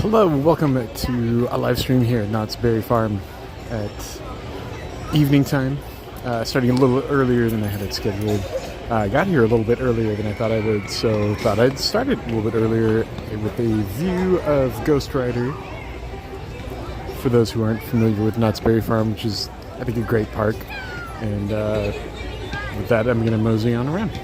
Hello, welcome to a live stream here at Knott's Berry Farm at evening time, starting a little earlier than I had it scheduled. I got here a little bit earlier than I thought I would, so thought I'd start it a little bit earlier with a view of Ghost Rider. For those who aren't familiar with Knott's Berry Farm, which is, I think, a great park. And with that, I'm going to mosey on around.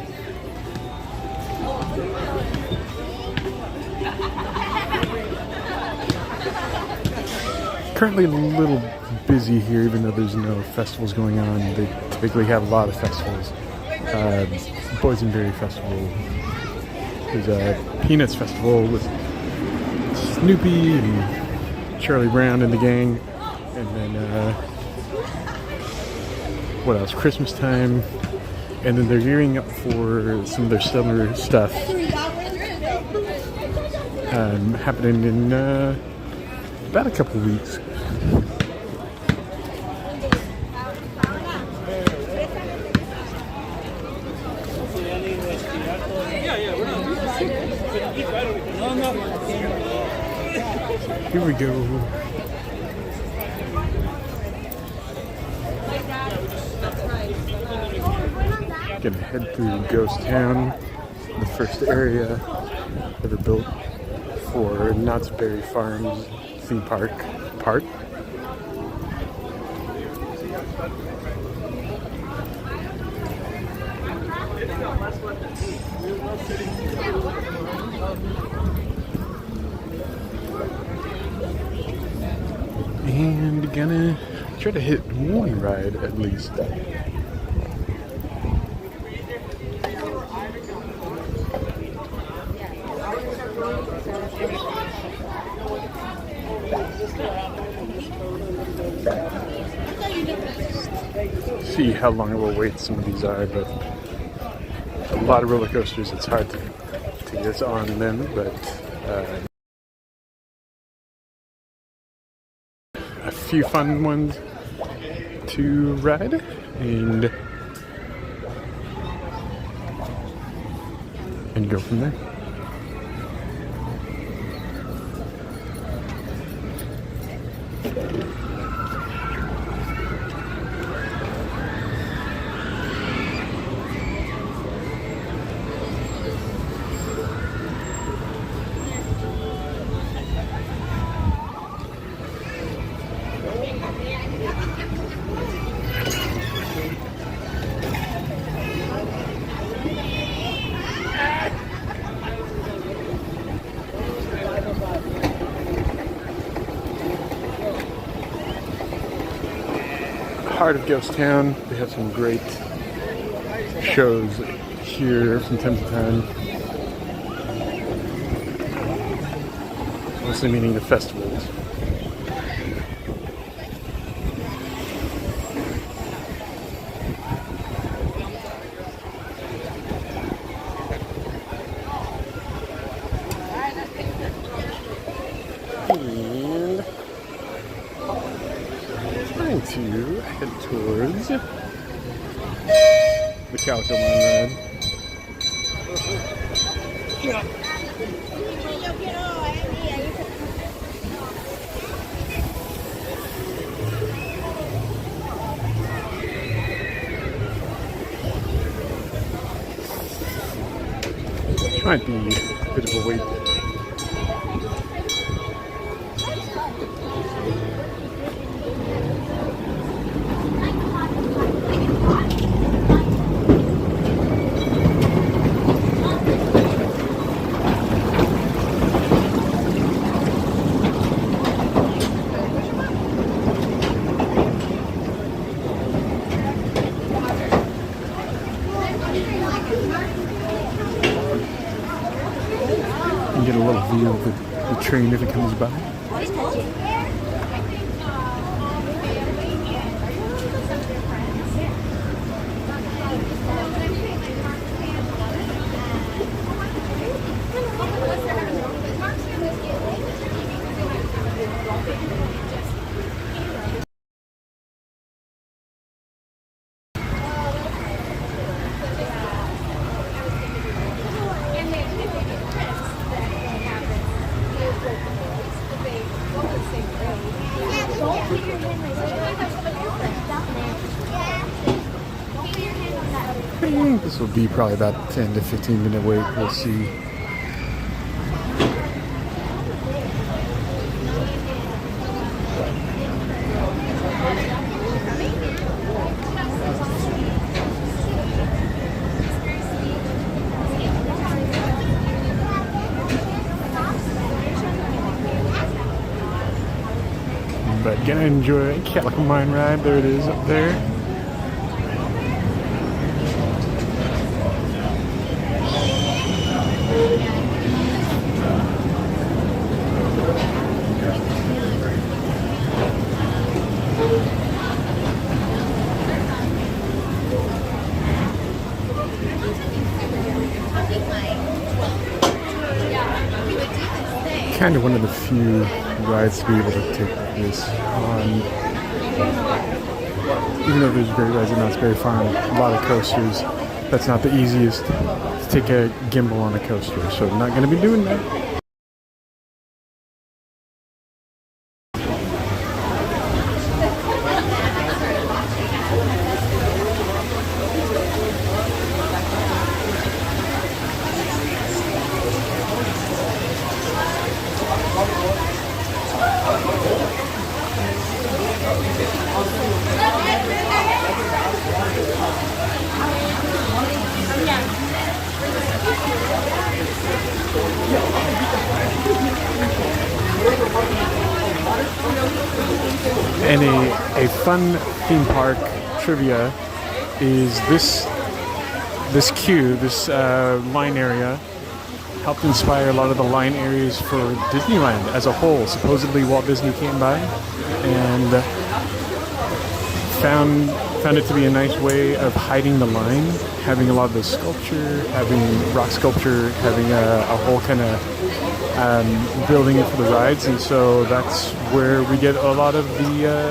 Currently a little busy here, even though there's no festivals going on. They typically have a lot of festivals. Boysenberry Festival. There's a Peanuts Festival with Snoopy and Charlie Brown and the gang. And then, what else? Christmas time. And then they're gearing up for some of their summer stuff. Happening in about a couple of weeks. Here we go. Gonna head through Ghost Town, the first area ever built for Knott's Berry Farms theme park. And gonna try to hit one ride at least. See how long it will wait some of these are, but a lot of roller coasters, it's hard to get on them, but a few fun ones to ride and go from there. Heart of Ghost Town. They have some great shows here from time to time. Mostly meaning the festivals. To head towards the Calico Mine Ride. Might be a bit of a wait. Get a little view of the train if it comes by. This will be probably about 10 to 15 minute wait. We'll see. But gonna enjoy Calico Mine Ride. There it is up there. Kind of one of the few rides to be able to take this on. Even though there's great rides at Knott's Berry Farm, a lot of coasters, that's not the easiest to take a gimbal on a coaster, so I'm not going to be doing that. And a fun theme park trivia is this queue, this line area, helped inspire a lot of the line areas for Disneyland as a whole. Supposedly Walt Disney came by and found it to be a nice way of hiding the line, having a lot of the sculpture, having rock sculpture, having a whole kind of building it for the rides, and so that's where we get a lot of the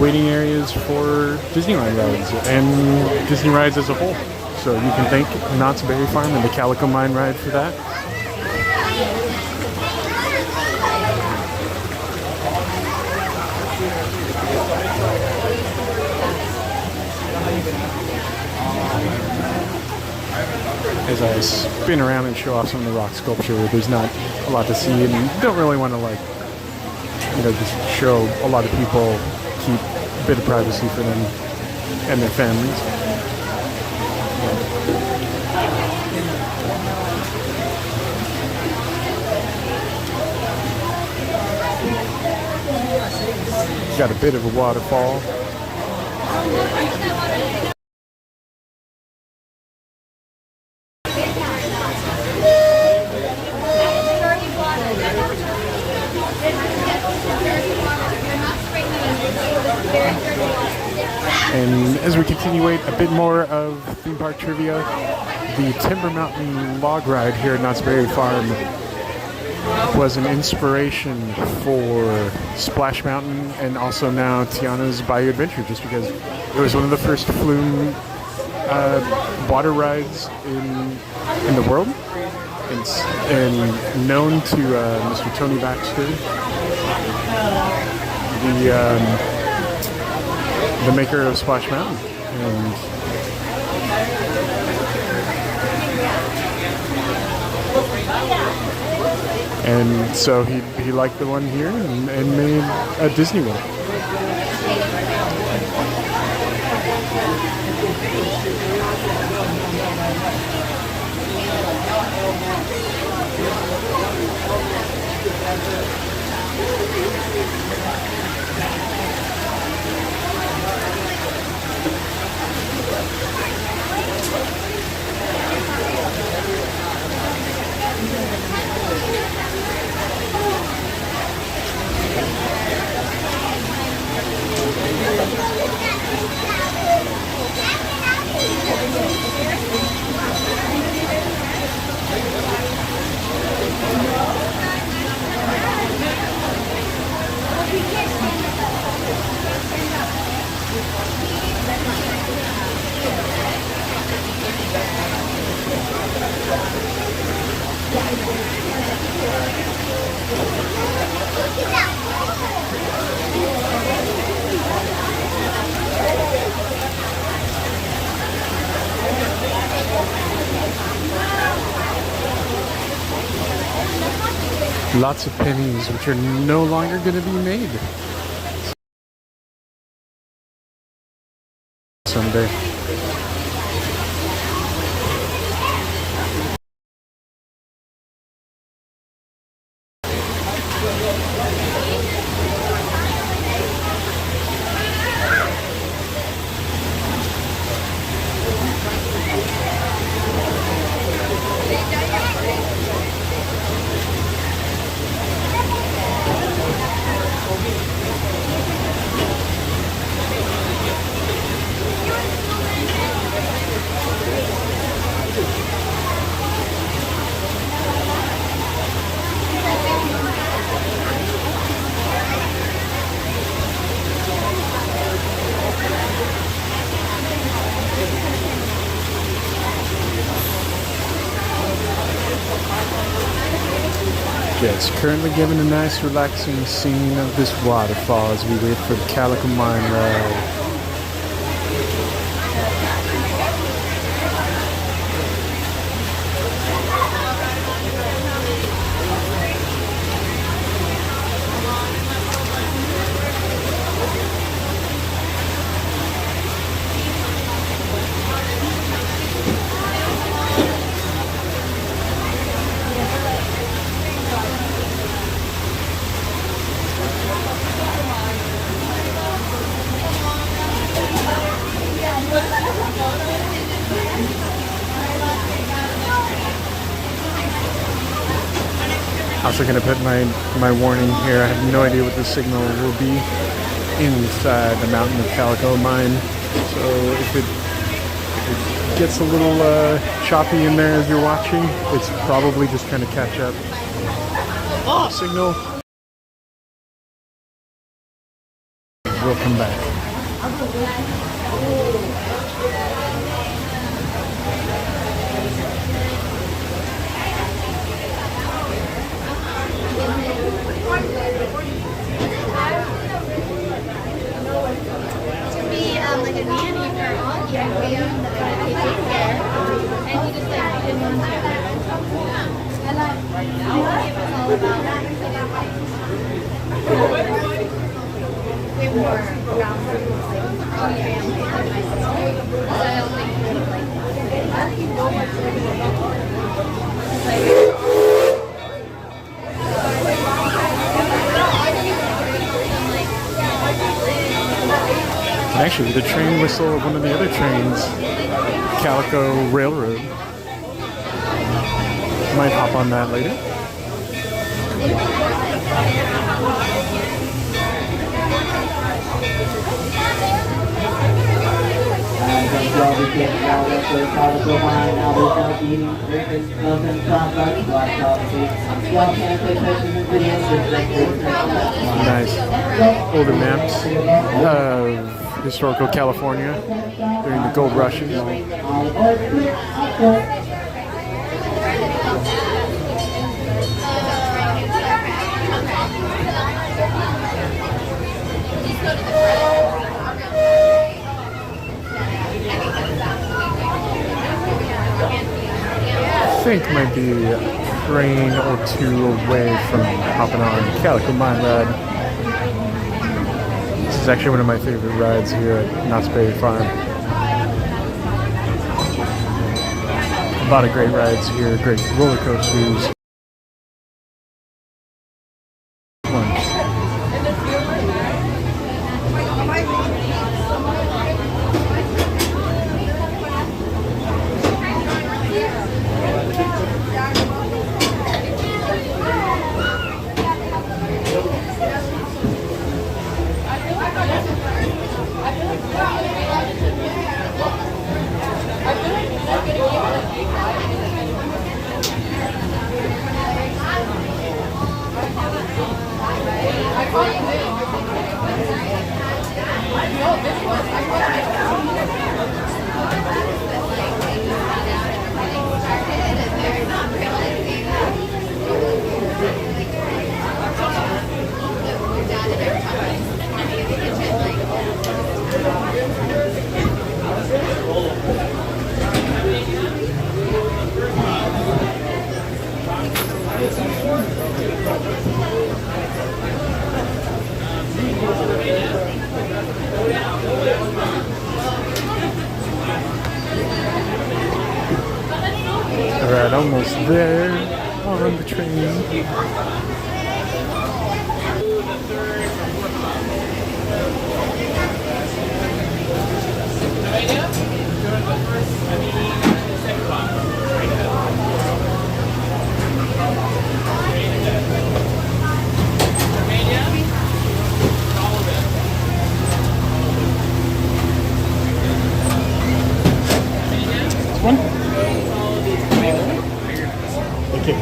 waiting areas for Disneyland rides and Disney rides as a whole. So you can thank Knott's Berry Farm and the Calico Mine Ride for that. As I spin around and show off some of the rock sculpture, there's not a lot to see, and don't really want to just show a lot of people, keep a bit of privacy for them and their families. Got a bit of a waterfall. And as we continue a bit more of theme park trivia, the Timber Mountain log ride here at Knott's Berry Farm was an inspiration for Splash Mountain and also now Tiana's Bayou Adventure, just because it was one of the first flume water rides in the world, and known to Mr. Tony Baxter, the maker of Splash Mountain. And so he liked the one here and made a Disney one. lots of pennies, which are no longer going to be made someday. Yeah, it's currently giving a nice relaxing scene of this waterfall as we wait for the Calico Mine ride. Also going to put my warning here. I have no idea what the signal will be inside the mountain of Calico Mine. So if it gets a little choppy in there as you're watching, it's probably just trying to catch up. Oh, signal. We'll come back. Like a nanny for all year round that kind of takes care, and he just like didn't want to. I love it was all about way more around like all family than my sister. So I don't think he would like Actually, the train whistle of one of the other trains, Calico Railroad. Might hop on that later. Nice. Older maps of historical California during the gold rushes. I think might be a train or two away from hopping on Calico Mine ride. This is actually one of my favorite rides here at Knott's Berry Farm. A lot of great rides here, great roller coasters. almost there on the train. One? Okay.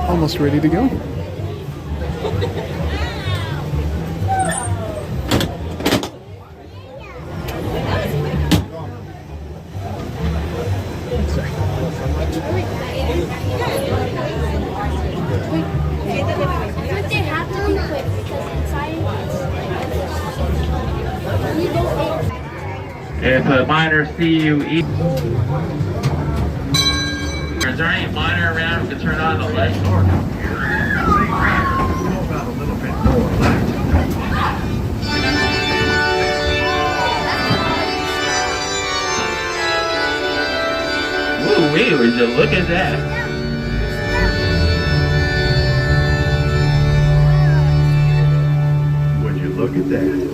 Almost ready to go. But they have to be quick because inside If a minor see you eat, is there any minor around who can turn on the light? Ooh, wee, would you look at that? Would you look at that?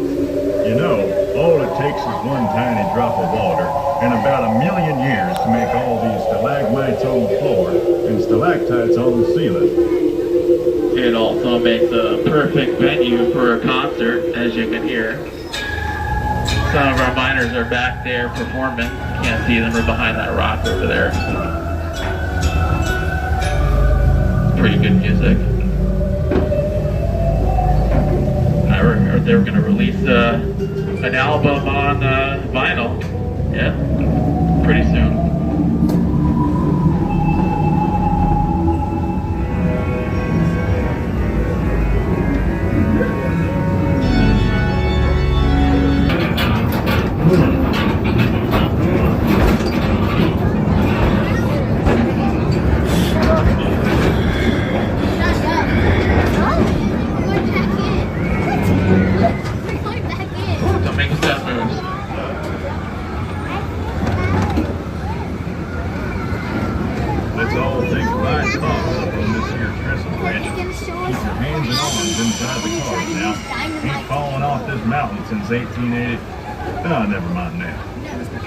You know, all it takes is one tiny drop of water and about 1,000,000 years to make all these stalagmites on the floor and stalactites on the ceiling. It also makes a perfect venue for a concert, as you can hear. Some of our miners are back there performing. Can't see them, we're behind that rock over there. Pretty good music. I heard they were going to release an album on vinyl. Yeah, pretty soon. Don't make stuff moves. Let's all take right thoughts up on this here trestle bridge. Keep your hands and arms inside the car now. Ain't fallen off this mountain since 1880. Oh, never mind that.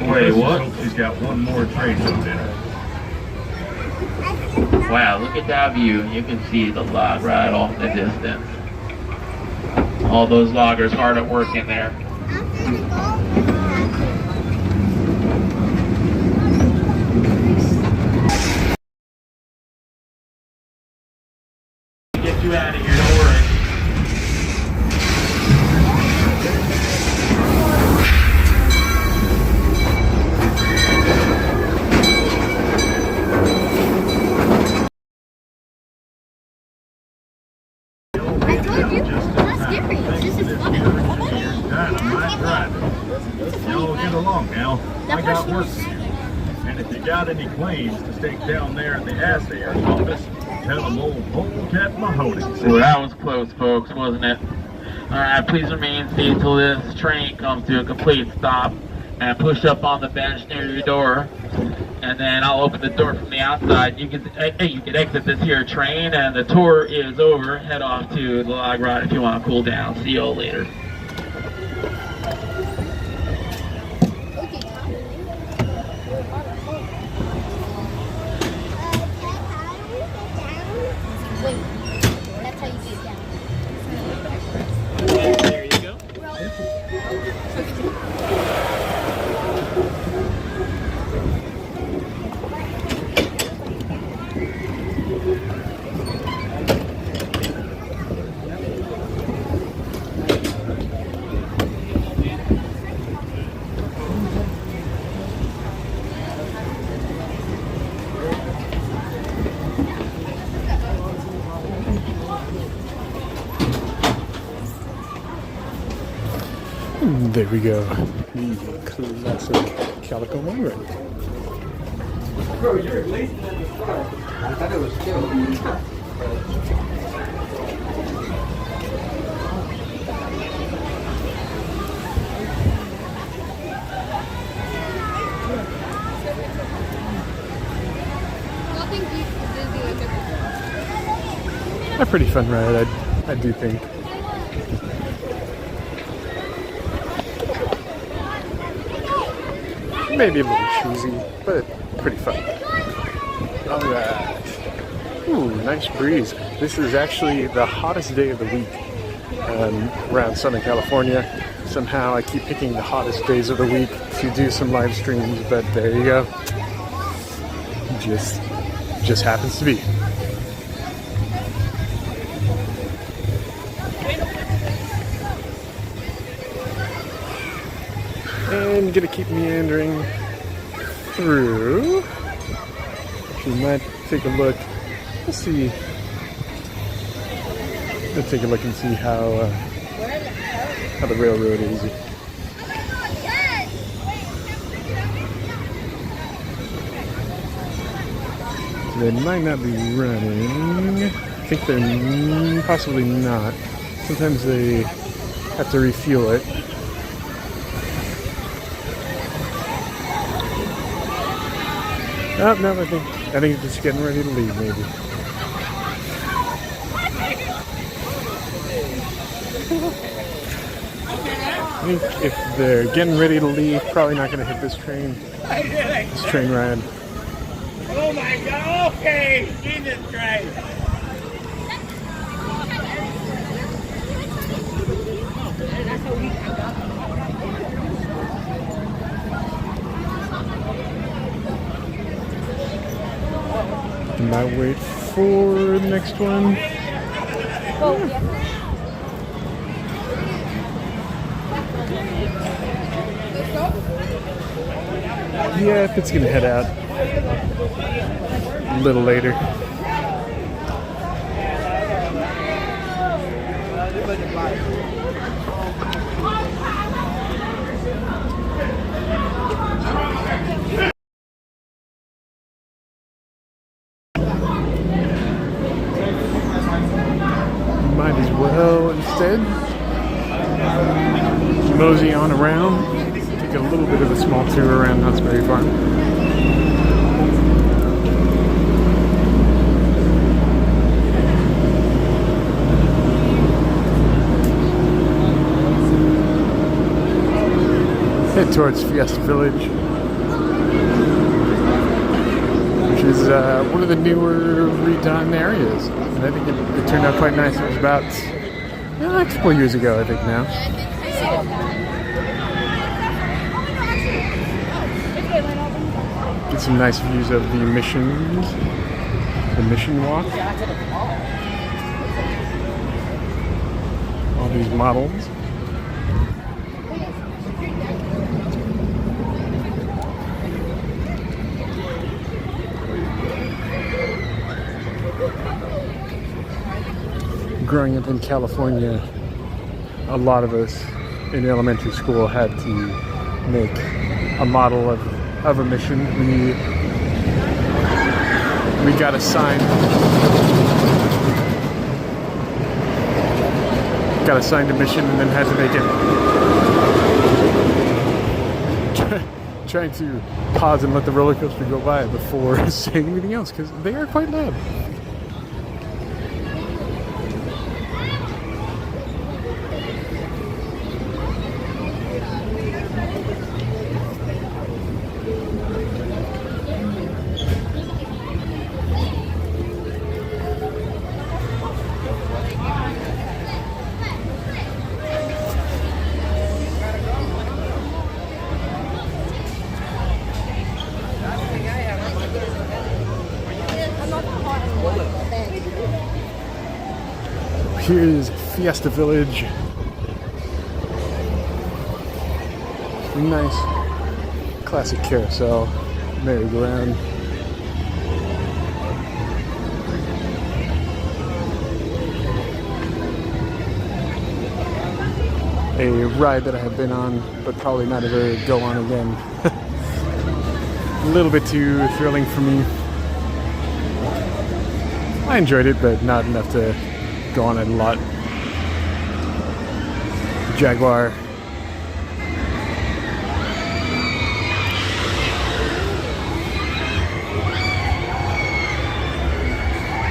Wait, what? Hope she's got one more trade load in her. Wow, look at that view. You can see the log right off in the distance. All those loggers hard at work in there. Get you out of here, don't worry. I told you, that's different. This is fun. Dynamite driving. Y'all get along now. I got work to do. And if you got any claims to stake down there at the assayer's office, tell them old Polecat Mahoney. Well, that was close, folks, wasn't it? Alright, please remain seated till this train comes to a complete stop and push up on the bench near your door. And then I'll open the door from the outside. You can exit this here train, and the tour is over. Head off to the log ride if you want to cool down. See you all later. Wait, that's how you get down. There you go. There we go. The classic calico monorail. Bro, you're lazy at the front. I thought it was chill. Nothing beats the Disney like a A pretty fun ride, I do think. Maybe a little cheesy, but pretty fun. Alright. Ooh, nice breeze. This is actually the hottest day of the week around Southern California. Somehow I keep picking the hottest days of the week to do some live streams, but there you go. Just happens to be. And gonna keep meandering through. We might take a look. Let's see. Let's take a look and see how the railroad is. They might not be running. I think they're possibly not. Sometimes they have to refuel it. Oh, no, I think it's just getting ready to leave, maybe. I think if they're getting ready to leave, probably not going to hit this train ride. Oh my god, okay! Jesus Christ! Might wait for the next one. Yeah, if it's gonna head out a little later. Might as well instead mosey on around, take a little bit of a small tour around Knott's Berry Farm. Head towards Fiesta Village, which is one of the newer redone areas. And I think it turned out quite nice. It was about a couple of years ago, I think now. Get some nice views of the mission walk. All these models. Growing up in California, a lot of us in elementary school had to make a model of a mission. We got assigned a mission and then had to make it. Trying to pause and let the roller coaster go by before saying anything else because they are quite loud. Here's Fiesta Village. Nice classic carousel, merry-go-round. a ride that I have been on, but probably not ever go on again. A little bit too thrilling for me. I enjoyed it, but not enough to go on it a lot. Jaguar.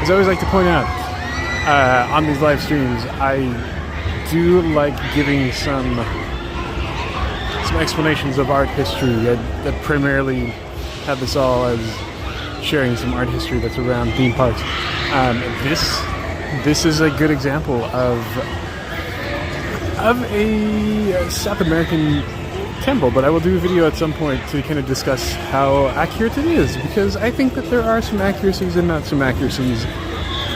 As I always like to point out on these live streams, I do like giving some explanations of art history that primarily have this all as sharing some art history that's around theme parks. This is a good example of a South American temple, but I will do a video at some point to kind of discuss how accurate it is, because I think that there are some accuracies and not some accuracies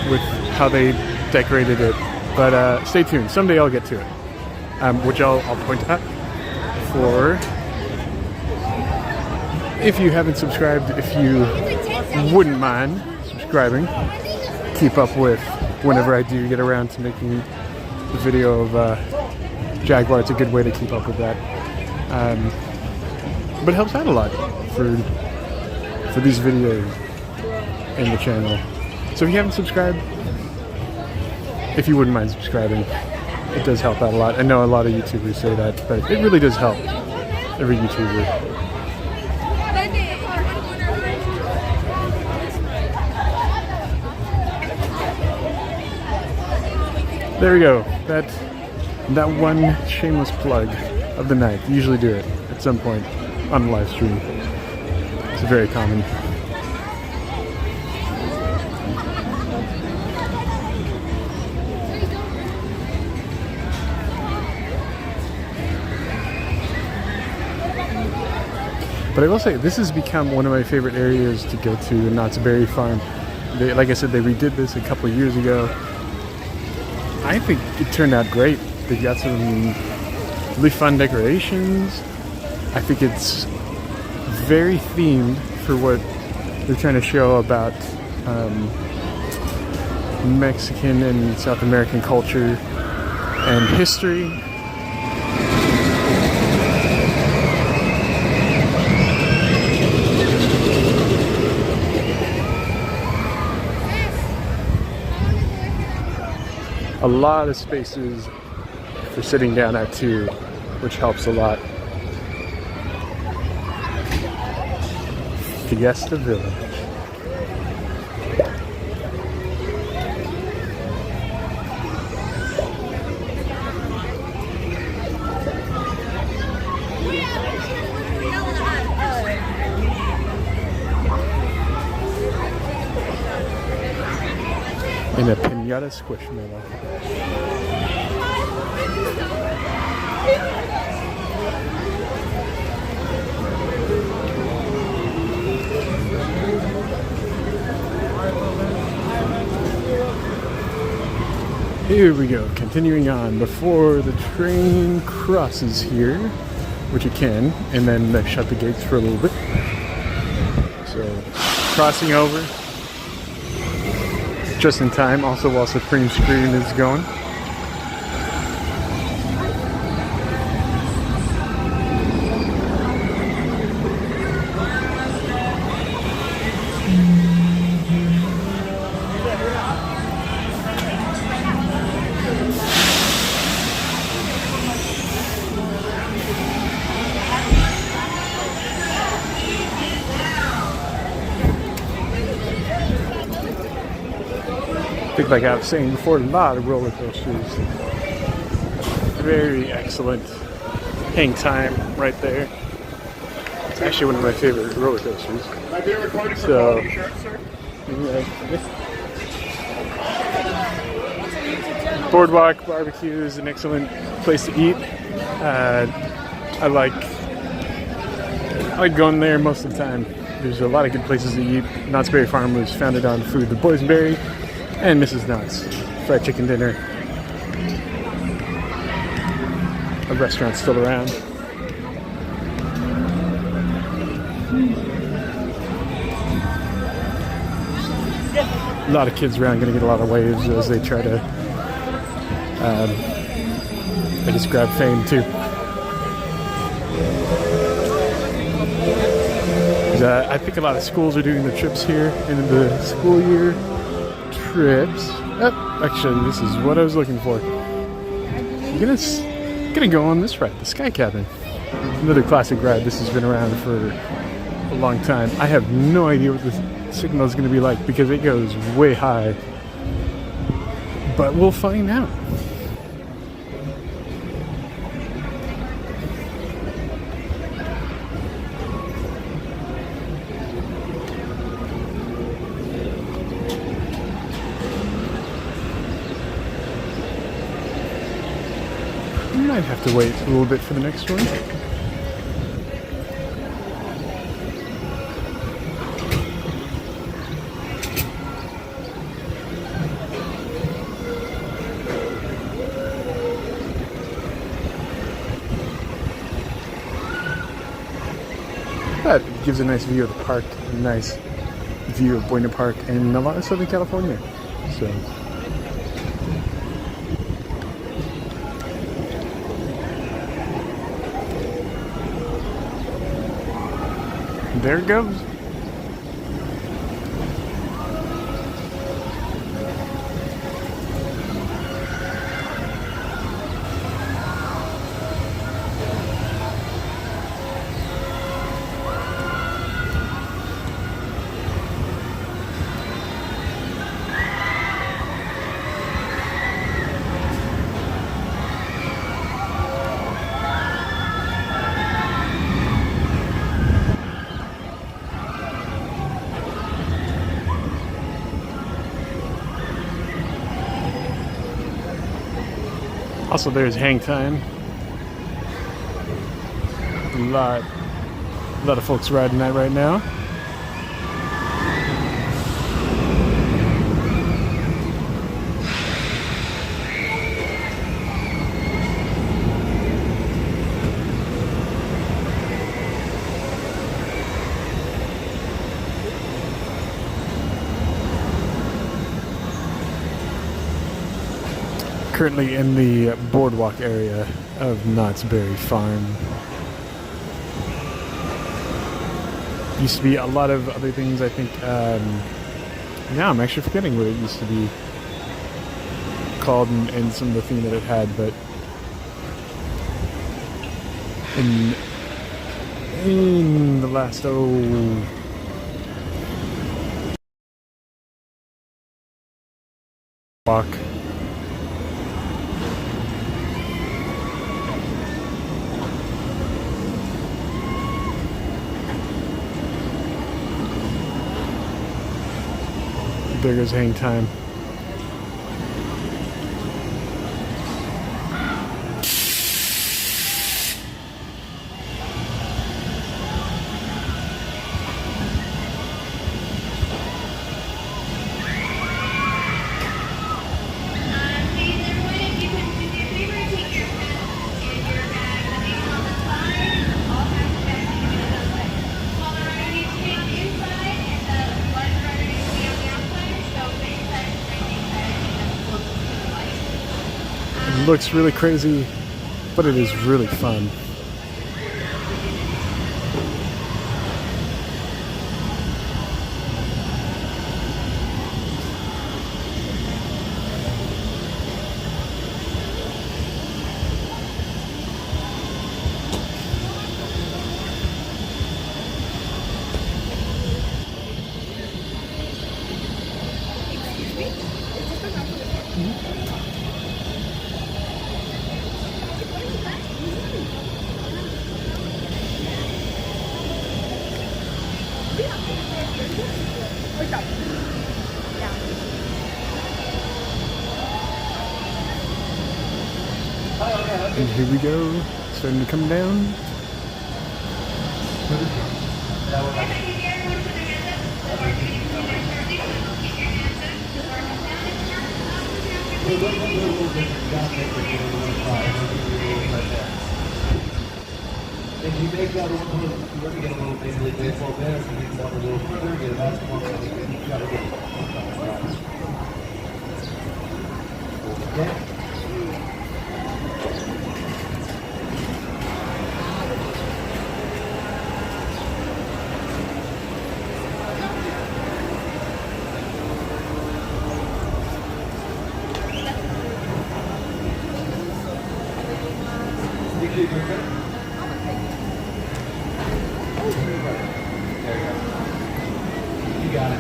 with how they decorated it. But stay tuned. Someday I'll get to it, which I'll point out. For if you haven't subscribed, if you wouldn't mind subscribing, keep up with whenever I do get around to making the video of Jaguar. It's a good way to keep up with that. But it helps out a lot for these videos and the channel. So if you haven't subscribed, if you wouldn't mind subscribing, it does help out a lot. I know a lot of YouTubers say that, but it really does help every YouTuber. There we go. That one shameless plug of the night. Usually do it at some point on the live stream. It's very common. But I will say, this has become one of my favorite areas to go to in Knott's Berry Farm. Like I said, they redid this a couple of years ago. I think it turned out great. They've got some really fun decorations. I think it's very themed for what they're trying to show about Mexican and South American culture and history. A lot of spaces for sitting down at too, which helps a lot. Fiesta Village. In a pinata squishmallow. Here we go, continuing on before the train crosses here, which it can, and then they shut the gates for a little bit. So, crossing over. Just in time, also while Supreme Screen is going. I think, like I was saying before, a lot of roller coasters. Very excellent hang time right there. It's actually one of my favorite roller coasters. So, Boardwalk Barbecue is an excellent place to eat. I like going there most of the time. There's a lot of good places to eat. Knott's Berry Farm was founded on food, the boysenberry and Mrs. Knott's fried chicken dinner. A restaurant still around. A lot of kids around, gonna get a lot of waves as they try to I just grabbed Fame too. I think a lot of schools are doing the trips here in the school year trips. Oh, actually, this is what I was looking for. I'm gonna go on this ride, the Sky Cabin. Another classic ride. This has been around for a long time. I have no idea what the signal is going to be like because it goes way high. But we'll find out. We might have to wait a little bit for the next one. That gives a nice view of the park, a nice view of Buena Park and a lot of Southern California. So there it goes. Also, there's hang time. A lot of folks riding that right now. Currently in the boardwalk area of Knott's Berry Farm. Used to be a lot of other things, I think. Now I'm actually forgetting what it used to be called and some of the theme that it had, but in the last walk. There goes hang time. It looks really crazy, but it is really fun. And here we go, starting to come down. If you make that a little, you're going to get a little Major League Baseball there. If you make that a little further, get a basketball there, you got to get okay. got it.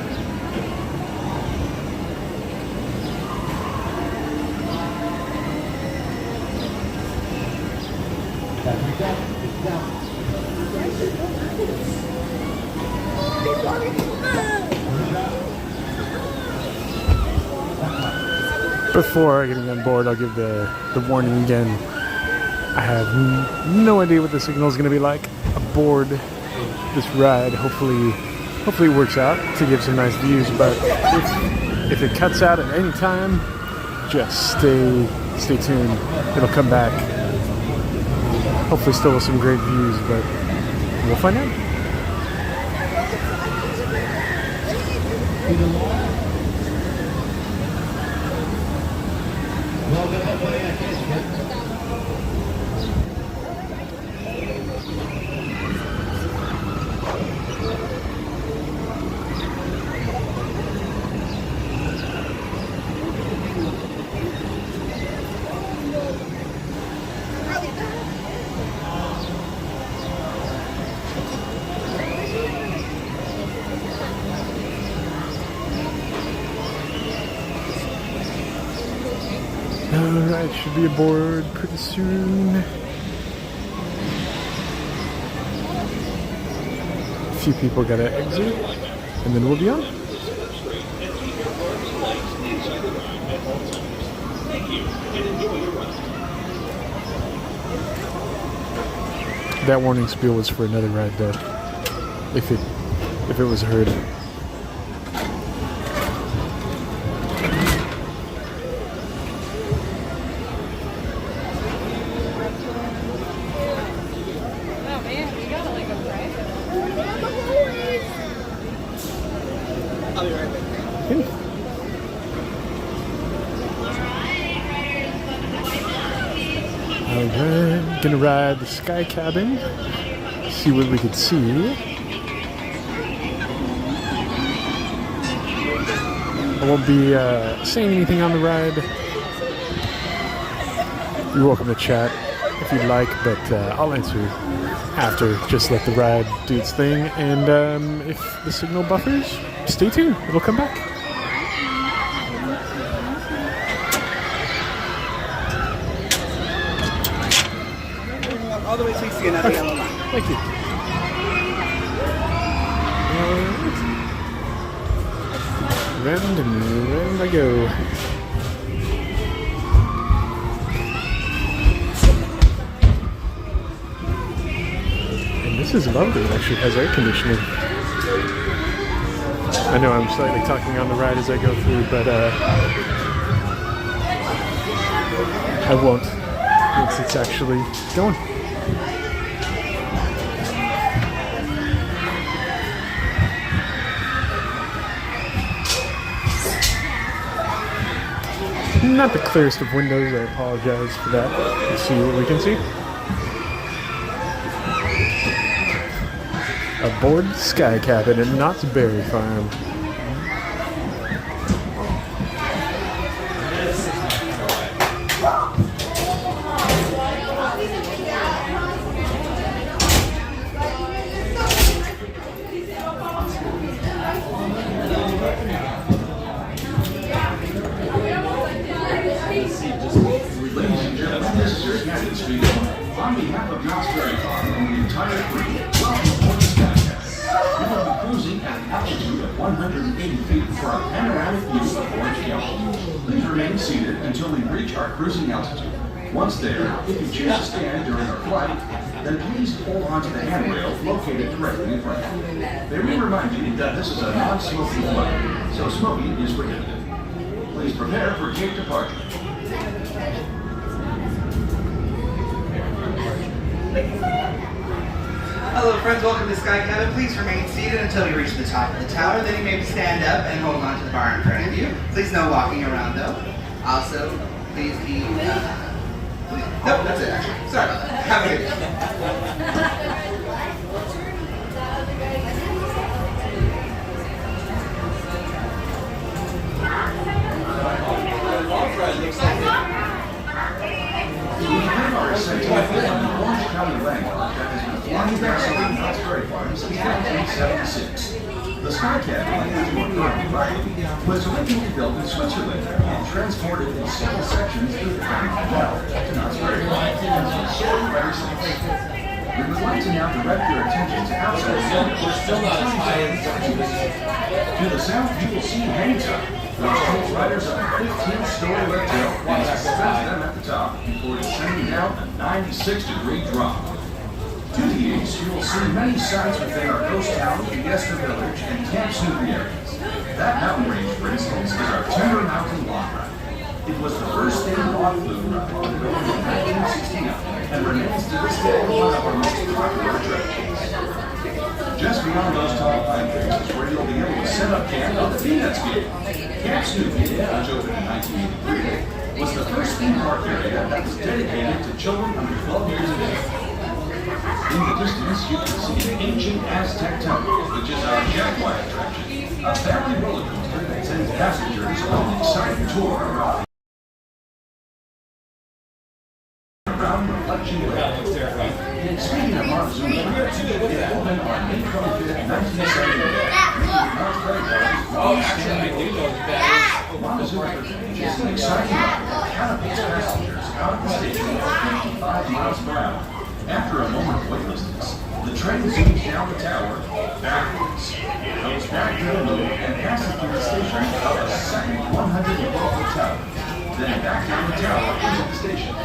Before getting on board, I'll give the warning again. I have no idea what the signal is going to be like aboard this ride. Hopefully it works out to give some nice views, but if it cuts out at any time, just stay tuned. It'll come back. Hopefully still with some great views, but we'll find out. Alright, should be aboard pretty soon. A few people gotta exit, and then we'll be on. That warning spiel was for another ride though, if it was heard. Alright, gonna ride the Sky Cabin, see what we can see. I won't be saying anything on the ride. You're welcome to chat if you'd like, but I'll answer after. Just let the ride do its thing, and if the signal buffers, stay tuned, it'll come back. All the way to see another yellow line. Thank you. Round and round I go. And this is lovely. It actually has air conditioning. I know I'm slightly talking on the ride as I go through, but I won't once it's actually going. Not the clearest of windows, I apologize for that. Let's see what we can see. Aboard Sky Cabin at Knott's Berry Farm. On behalf of Knott's Berry Farm and the entire crew, welcome aboard the Sky Cabin. You will be cruising at an altitude of 180 feet for a panoramic view of Orange County. Please remain seated until we reach our cruising altitude. Once there, if you choose to stand during our flight, then please hold on to the handrail located directly in front of you. May we remind you that this is a non-smoking flight, so smoking is prohibited. Please prepare for gate departure. Hello friends, welcome to Sky Cabin. Please remain seated until we reach the top of the tower. Then you may stand up and hold on to the bar in front of you. Please no walking around though. Also, please be... Nope, that's it actually. Sorry about that. Have a good day. We have our essential on the Orange County landmark that has been flying past Knott's Berry Farm since 1976. The Sky Cabin, as you are currently riding, was originally built in Switzerland and transported in several sections through the Canal to Knott's Berry. We would like to now direct your attention to outside the still not as high as to the south, you will see hang time, which takes riders up a 15-story red tail and suspends them at the top before descending down a 96-degree drop. To the east, you will see many sites within our ghost town, Fiesta Village, and Camp Snoopy areas. That mountain range, for instance, is our Timber Mountain Long Ride. It was the first state-bought flume ride built in 1969 and remains to this day one of our most popular attractions. Just beyond those tall pine trees is where you'll be able to set up camp on the Peanuts game. Camp Snoopy, which opened in 1983, was the first theme park area that was dedicated to children under 12 years of age. In the distance, you can see an ancient Aztec temple, which is our Jaguar attraction, a family roller coaster that sends passengers on an exciting tour around Reflection Lake. Speaking of Montezuma, it opened on May 25th, 1978. Oh, actually, I do know that. Montezuma is an exciting ride that catapults passengers out of the station at 55 miles per hour. After a moment of weightlessness, the train zooms down the tower backwards, goes back to the loop, and passes through the station of a second 112-foot tower, then back down the tower into the station.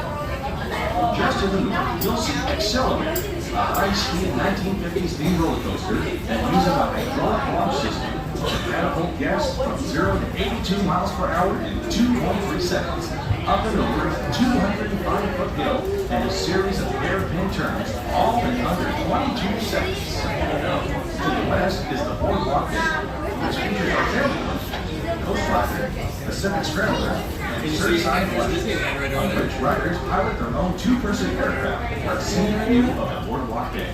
Just to the north, you'll see Accelerator, a high-speed 1950s themed roller coaster that uses a hydraulic launch system to catapult guests from 0 to 82 miles per hour in 2.3 seconds, up and over a 205-foot hill and a series of hairpin turns, all in under 22 seconds. To the west is the Boardwalk Bay, which features our family coaster, Ghost Rider, Pacific Scrambler, and Surfside Flight, on which riders pilot their own two-person aircraft for a scenic view of the Boardwalk Bay.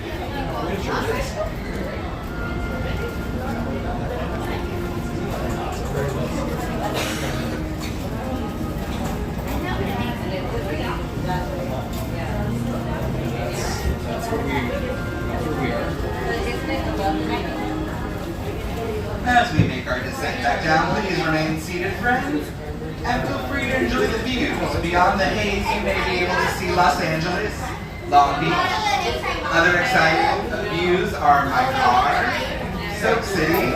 As we make our descent back down, please remain seated, friends, and feel free to enjoy the views. Beyond the haze, you may be able to see Los Angeles, Long Beach. Other exciting views are my car, Soap City,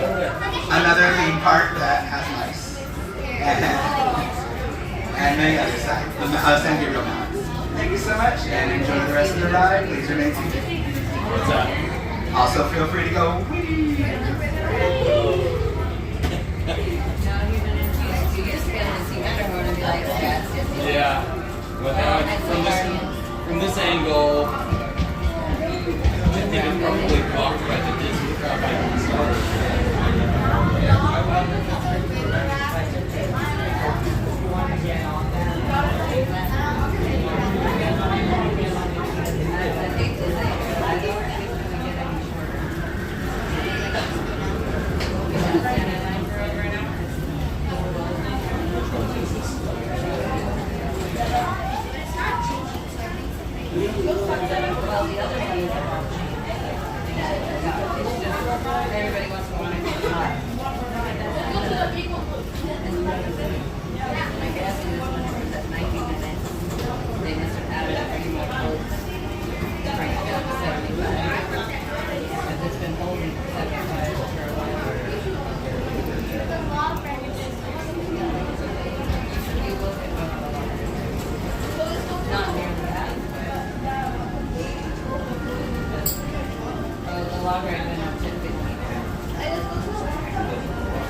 another theme park that has mice, and many other sites, the San Gabriel Mountains. Thank you so much, and enjoy the rest of the ride. Please remain seated. What's that? Also, feel free to go wee. Yeah. But now from this angle, I think it's probably blocked by the Disney crowd. Everybody wants to want to get hot. My guess is when at 90 minutes, they must have added a few more volts to bring it down to 75. Because it's been holding 75 for a while. Not nearly that. The log ride went up to 50.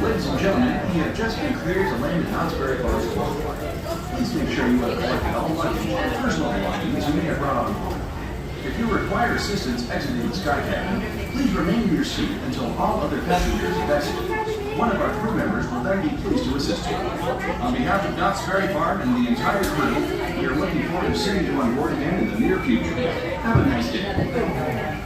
Ladies and gentlemen, we have just been cleared to land in Knott's Berry Forest. Please make sure you have collected all luggage and personal belongings you may have brought on board. If you require assistance exiting the Sky Cabin, please remain in your seat until all other passengers have exited. One of our crew members will then be pleased to assist you. On behalf of Knott's Berry Farm and the entire crew, we are looking forward to seeing you on board again in the near future. Have a nice day.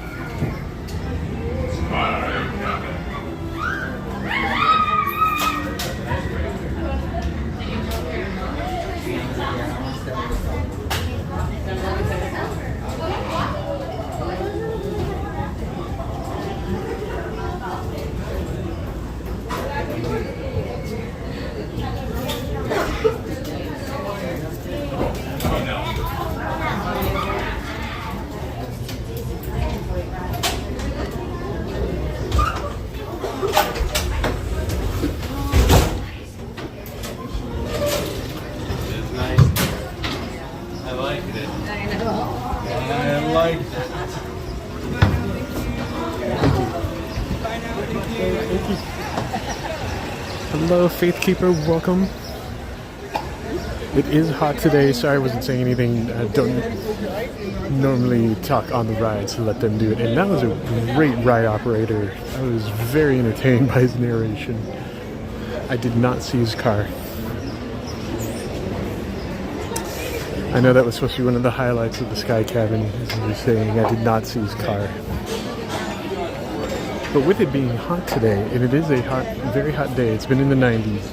Thank you. Hello, Faith Keeper. Welcome. It is hot today. Sorry I wasn't saying anything. I don't normally talk on the ride, so let them do it. And that was a great ride operator. I was very entertained by his narration. I did not see his car. I know that was supposed to be one of the highlights of the Sky Cabin, as you were saying. I did not see his car. But with it being hot today, and it is a hot, very hot day, it's been in the 90s,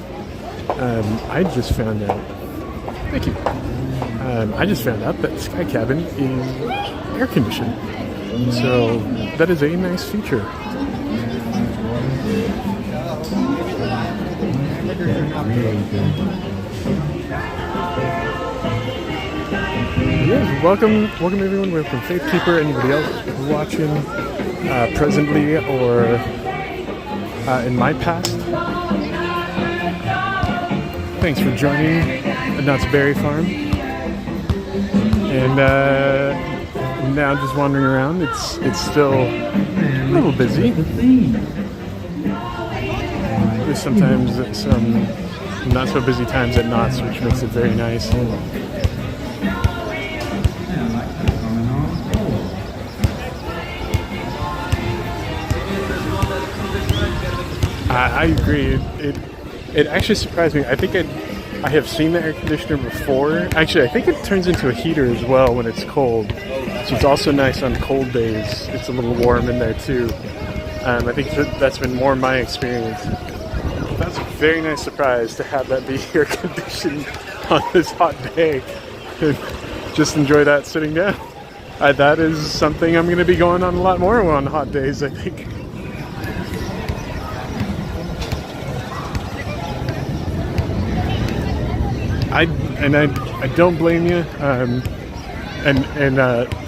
I just found out, thank you, I just found out that the Sky Cabin is air conditioned. So that is a nice feature. Yes, welcome everyone. Welcome Faith Keeper. Anybody else watching presently or in my past? Thanks for joining Knott's Berry Farm. And now just wandering around. It's still a little busy. There's sometimes some not so busy times at Knott's, which makes it very nice. I agree. It actually surprised me. I think I have seen the air conditioner before. Actually, I think it turns into a heater as well when it's cold. So it's also nice on cold days. It's a little warm in there too. I think that's been more my experience. That's a very nice surprise to have that be air conditioned on this hot day. And just enjoy that sitting down. That is something I'm going to be going on a lot more on hot days, I think. I don't blame you.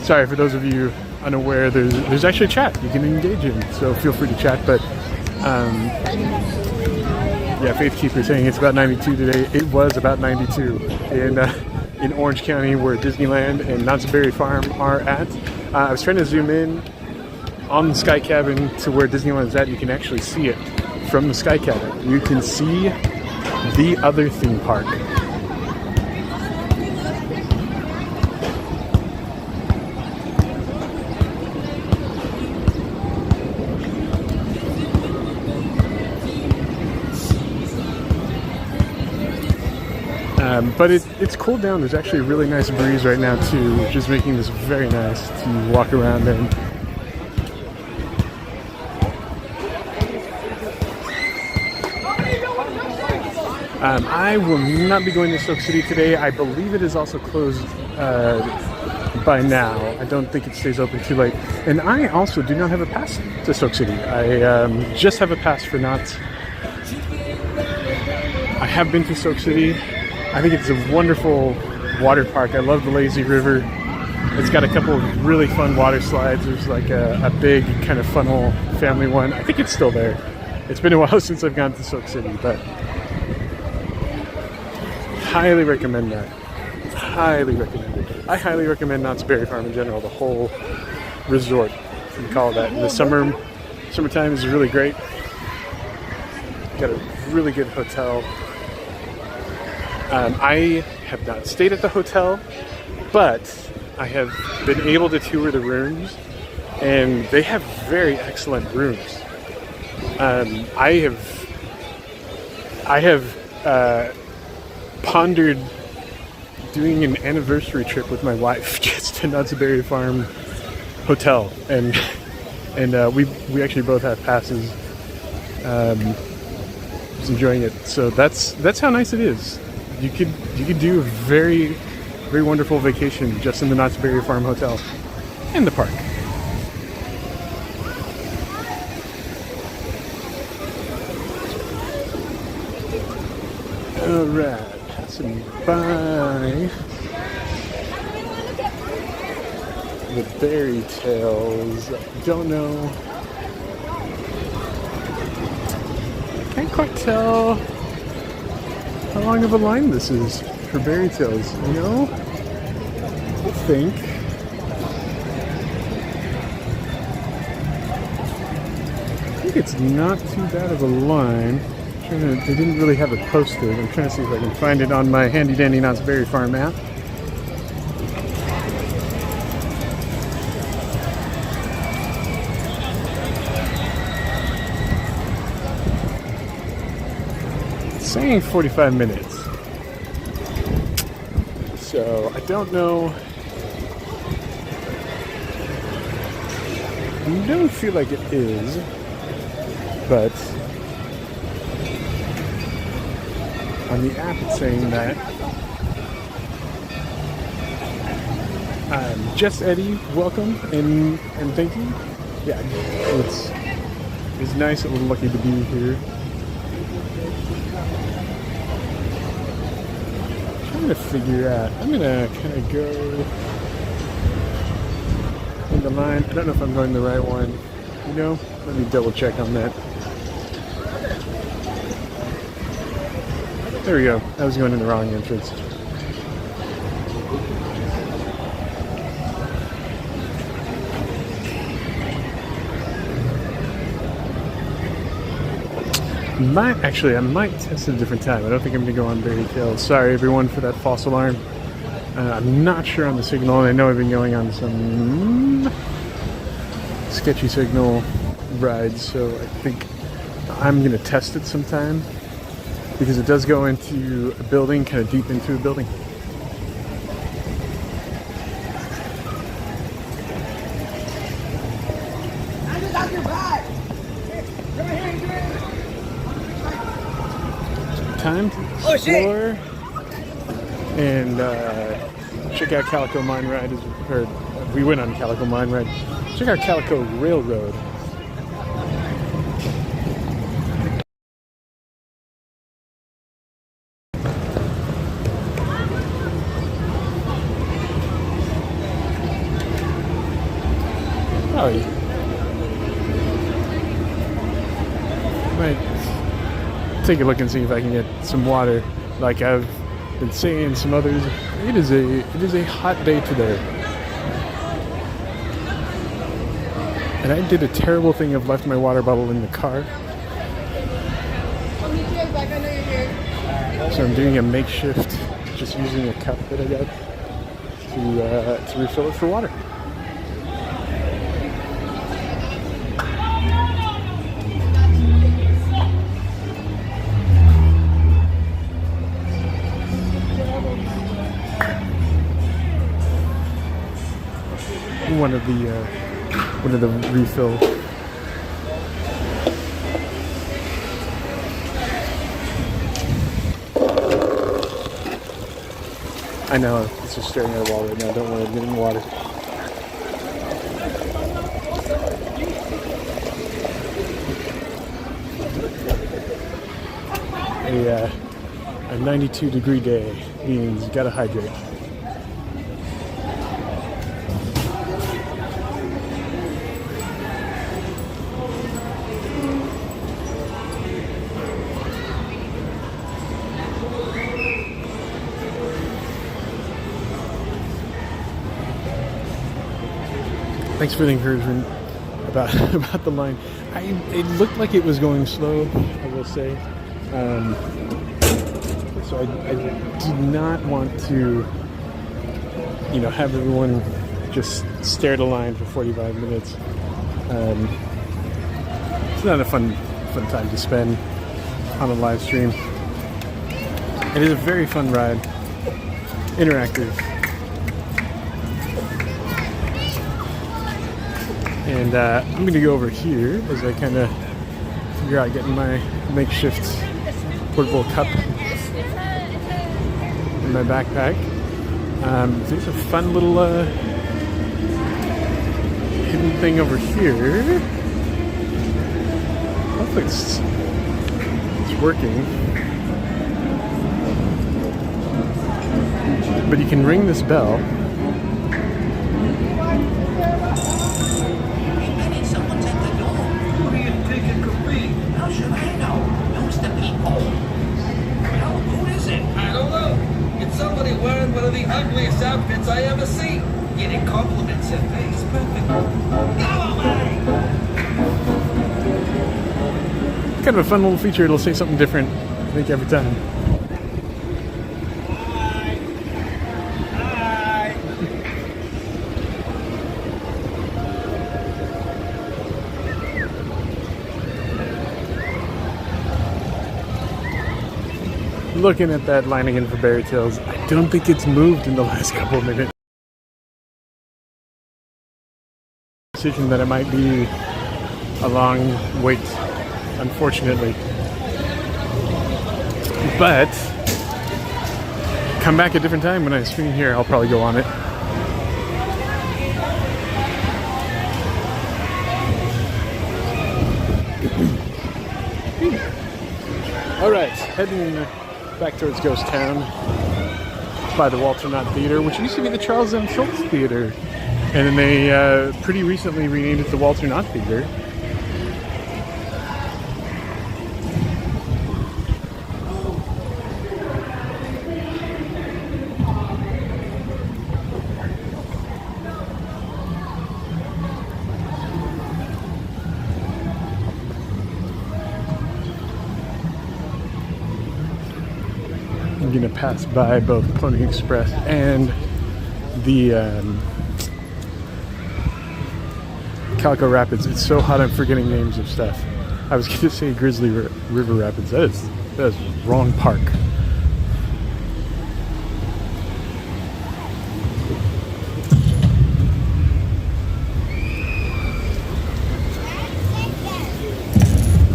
Sorry for those of you unaware. There's actually chat you can engage in, so feel free to chat. But yeah, Faith Keeper saying it's about 92 today. It was about 92 in Orange County, where Disneyland and Knott's Berry Farm are at. I was trying to zoom in on the Sky Cabin to where Disneyland is at. You can actually see it from the Sky Cabin. You can see the other theme park. But it's cooled down. There's actually a really nice breeze right now too, which is making this very nice to walk around in. I will not be going to Soak City today. I believe it is also closed by now. I don't think it stays open too late. And I also do not have a pass to Soak City. I just have a pass for Knott's. I have been to Soak City. I think it's a wonderful water park. I love the lazy river. It's got a couple of really fun water slides. There's like a big kind of funnel family one. I think it's still there. It's been a while since I've gone to Soak City, but highly recommend that. Highly recommend it. I highly recommend Knott's Berry Farm in general, the whole resort, if you can call it that. In the summertime is really great. Got a really good hotel. I have not stayed at the hotel, but I have been able to tour the rooms, and they have very excellent rooms. I have pondered doing an anniversary trip with my wife just to Knott's Berry Farm Hotel, and we actually both have passes. Just enjoying it. So that's how nice it is. You could do a very, very wonderful vacation just in the Knott's Berry Farm Hotel and the park. Alright, passing by the Berry Tales. Don't know. Can't quite tell how long of a line this is for Berry Tales, you know? I think it's not too bad of a line. They didn't really have it posted. I'm trying to see if I can find it on my handy dandy Knott's Berry Farm app. It's saying 45 minutes. So I don't know. I don't feel like it is, but on the app it's saying that. Jess Eddie, welcome and thank you. Yeah, it's nice and we're lucky to be here. I'm trying to figure out. I'm gonna kind of go in the line. I don't know if I'm going the right one. You know, let me double check on that. There we go. I was going in the wrong entrance. I might test at a different time. I don't think I'm going to go on Berry Kill. Sorry everyone for that false alarm. I'm not sure on the signal, and I know I've been going on some sketchy signal rides, so I think I'm going to test it sometime because it does go into a building, kind of deep into a building. Time to explore and check out Calico Mine Ride. We went on Calico Mine Ride. Check out Calico Railroad. Oh, might take a look and see if I can get some water. Like I've been saying some others, it is a hot day today. And I did a terrible thing of left my water bottle in the car. So I'm doing a makeshift, just using a cup that I got to refill it for water. One of the refill. I know, it's just staring at a wall right now. Don't worry, I'm getting water. A 92-degree day means you gotta hydrate. Thanks for the encouragement about the line. It looked like it was going slow, I will say. So I did not want to, have everyone just stare at a line for 45 minutes. It's not a fun time to spend on a live stream. It is a very fun ride, interactive. And I'm going to go over here as I kind of figure out getting my makeshift portable cup in my backpack. There's a fun little hidden thing over here. Hopefully it's working. But you can ring this bell. Somebody wearing one of the ugliest outfits I ever seen. Getting compliments at face perfect. Go away! kind of a fun little feature. It'll say something different, I think, every time. Looking at that line again for Berry Tails, I don't think it's moved in the last couple of minutes. Decision that it might be a long wait, unfortunately. But come back a different time when I stream here. I'll probably go on it. All right, heading back towards Ghost Town by the Walter Knott Theater, which used to be the Charles M. Schultz Theater. And then they pretty recently renamed it the Walter Knott Theater. I'm gonna pass by both Pony Express and the Calico Rapids. It's so hot I'm forgetting names of stuff. I was gonna say Grizzly River Rapids. That is wrong park.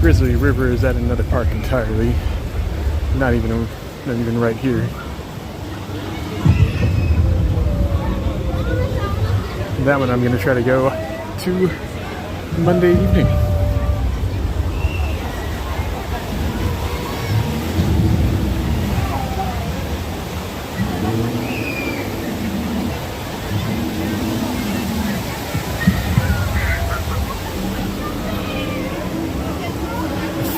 Grizzly River is at another park entirely. Not even right here. That one I'm going to try to go to Monday evening.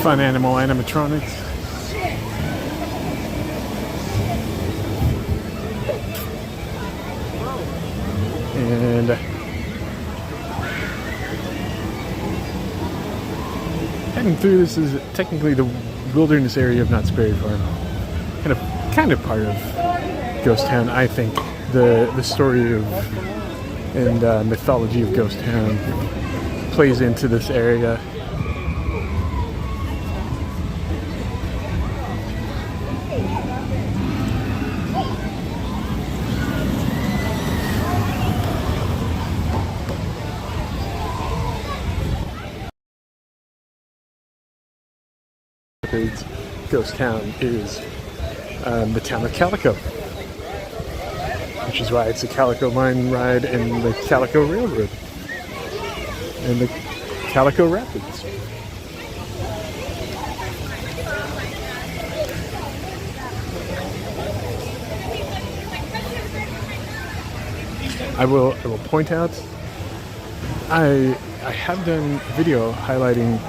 Fun animal animatronics. And heading through, this is technically the wilderness area of Knott's Berry Farm. Kind of part of Ghost Town, I think. The story of and mythology of Ghost Town plays into this area. Ghost Town is the town of Calico, which is why it's a Calico Mine Ride and the Calico Railroad and the Calico Rapids. I will point out I have done a video highlighting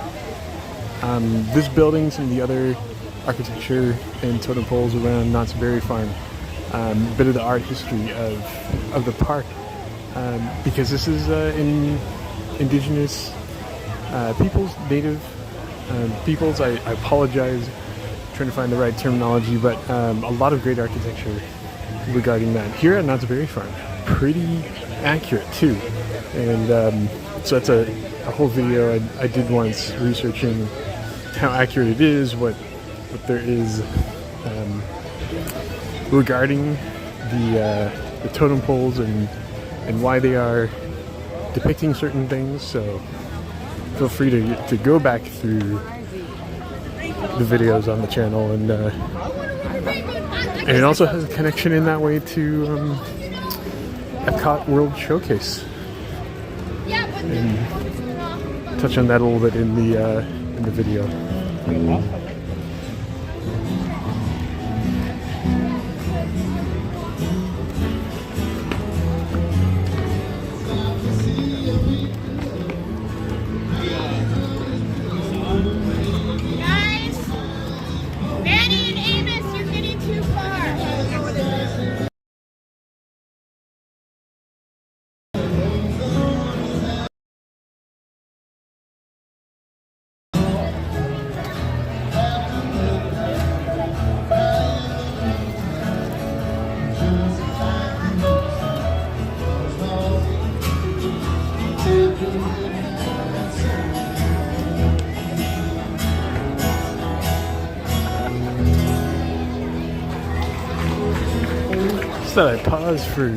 this building, some of the other architecture and totem poles around Knott's Berry Farm, a bit of the art history of the park, because this is in indigenous peoples, native peoples. I apologize, trying to find the right terminology, but a lot of great architecture regarding that here at Knott's Berry Farm. Pretty accurate too, and so that's a whole video I did once researching how accurate it is, what there is regarding the totem poles and why they are depicting certain things. So feel free to go back through the videos on the channel, and it also has a connection in that way to Epcot World Showcase, and touch on that a little bit in the video. Guys, Manny and Amos, you're getting too far. Just thought I'd pause for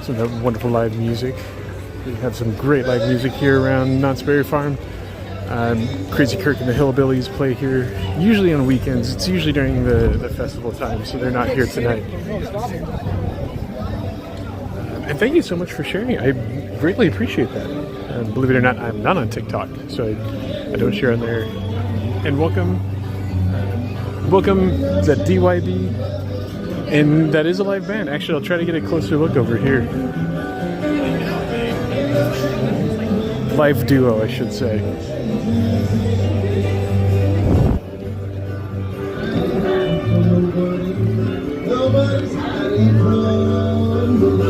some of that wonderful live music. We have some great live music here around Knott's Berry Farm. Crazy Kirk and the Hillbillies play here, usually on weekends. It's usually during the festival time, so they're not here tonight. And thank you so much for sharing. I greatly appreciate that. Believe it or not, I'm not on TikTok, so I don't share on there. And welcome to DYB. And that is a live band. Actually, I'll try to get a closer look over here. Live duo, I should say. Nobody's hiding from the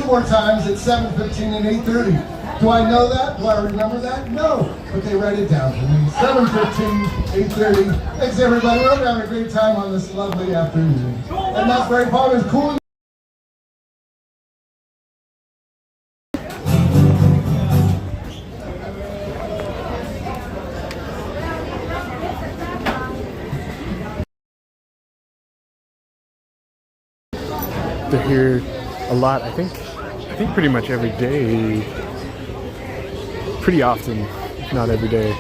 more times at 7:15 and 8:30. Do I know that? Do I remember that? No. Okay, write it down for me. 7:15, 8:30. Thanks everybody. We're having a great time on this lovely afternoon. And that's very popular. It's cool. They're here a lot, I think pretty much every day, pretty often, if not every day.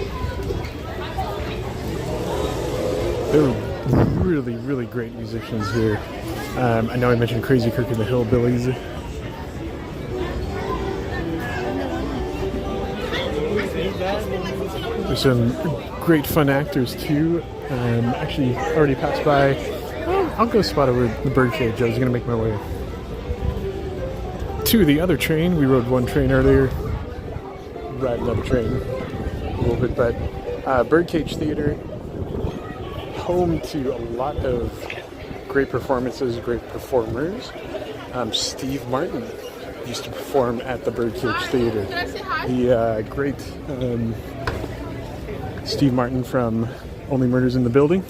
They're really, really great musicians here. I know I mentioned Crazy Kirk and the Hillbillies. There's some great fun actors too. Actually already passed by. I'll go spot over the birdcage. I was gonna make my way to the other train. We rode one train earlier, ride another train a little bit, but Birdcage Theater, home to a lot of great performances, great performers. Steve Martin used to perform at the Birdcage Theater. The great Steve Martin from Only Murders in the Building.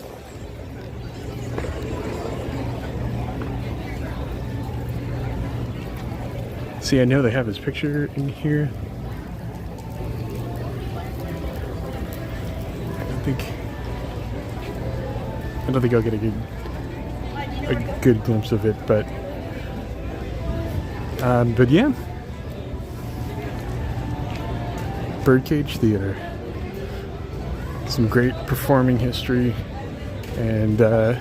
See, I know they have his picture in here. I don't think I'll get a good glimpse of it, but yeah. Birdcage Theater. Some great performing history and a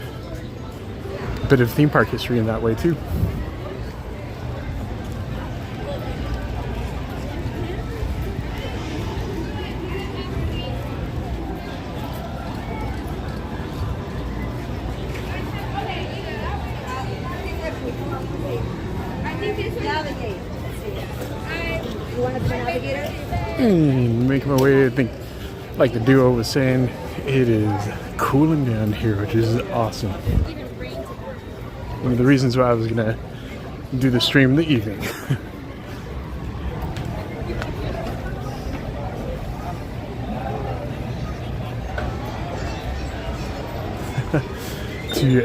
bit of theme park history in that way too. Making my way, I think, like the duo was saying, it is cooling down here, which is awesome. One of the reasons why I was gonna do the stream in the evening.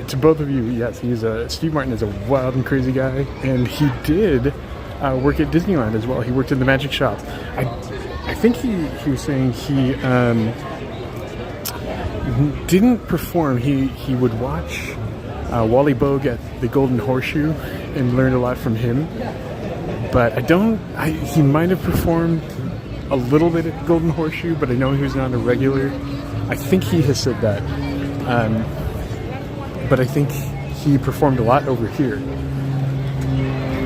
To both of you, yes, Steve Martin is a wild and crazy guy, and he did work at Disneyland as well. He worked in the magic shop. I think he was saying he didn't perform. He would watch Wally Bogue at the Golden Horseshoe and learned a lot from him. But he might have performed a little bit at the Golden Horseshoe, but I know he was not a regular. I think he has said that. But I think he performed a lot over here.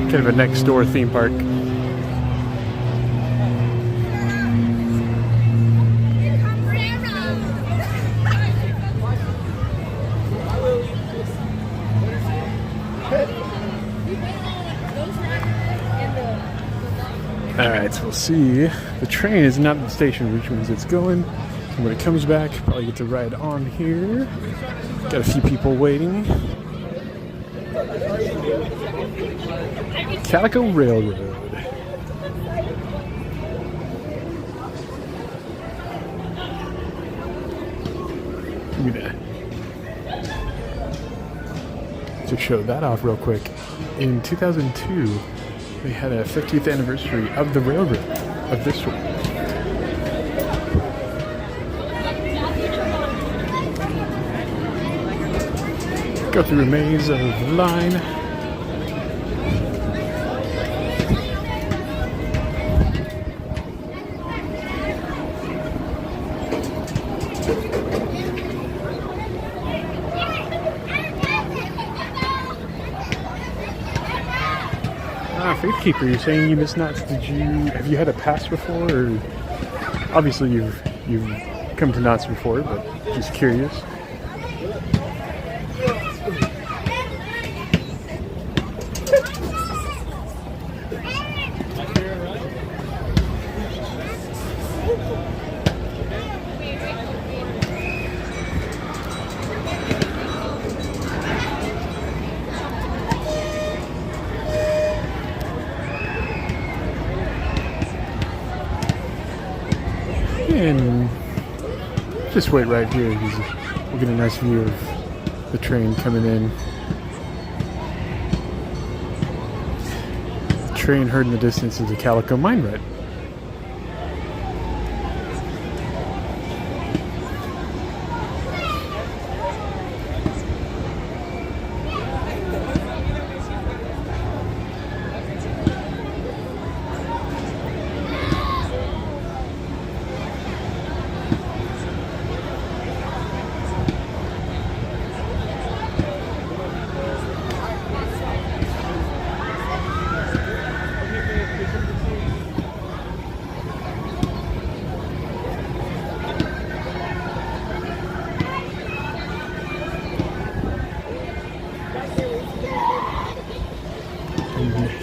Kind of a next door theme park. Alright, so we'll see. The train is not at the station, which means it's going. And when it comes back, probably get to ride on here. Got a few people waiting. Calico Railroad. I'm gonna to show that off real quick. In 2002, they had a 50th anniversary of the railroad, of this one. Go through a maze of line. Faithkeeper, you're saying you missed Knott's. Have you had a pass before? Or obviously you've come to Knott's before, but just curious. And just wait right here because we'll get a nice view of the train coming in. The train heard in the distance is a Calico mine ride.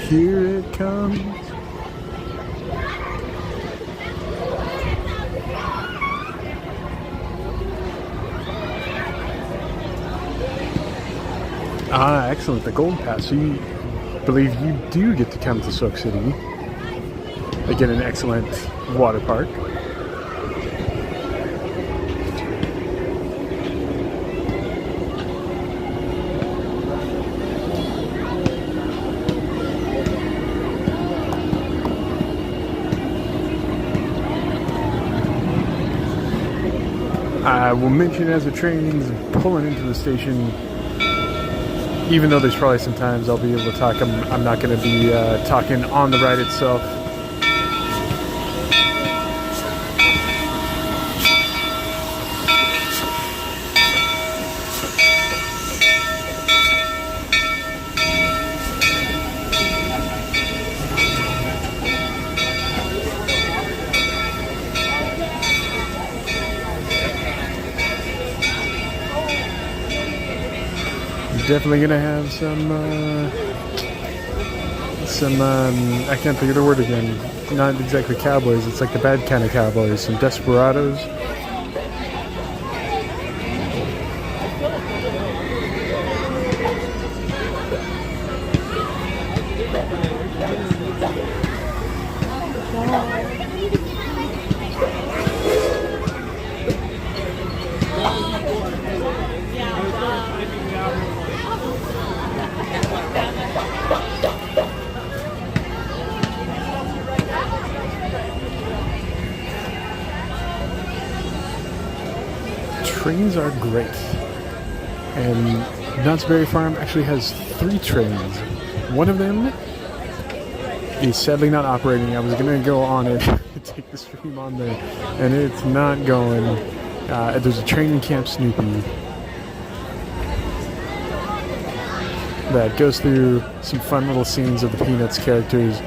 Here it comes. Ah, excellent. The Gold Pass. So believe you do get to come to Soak City. Again, an excellent water park. I will mention as the train's pulling into the station, even though there's probably some times I'll be able to talk, I'm not going to be talking on the ride itself. Definitely gonna have some I can't think of the word again. Not exactly cowboys. It's like the bad kind of cowboys. Some desperados. Trains are great, and Knott's Berry Farm actually has 3 trains. One of them is sadly not operating. I was gonna go on it, take the stream on there, and it's not going. There's a train in Camp Snoopy that goes through some fun little scenes of the Peanuts characters,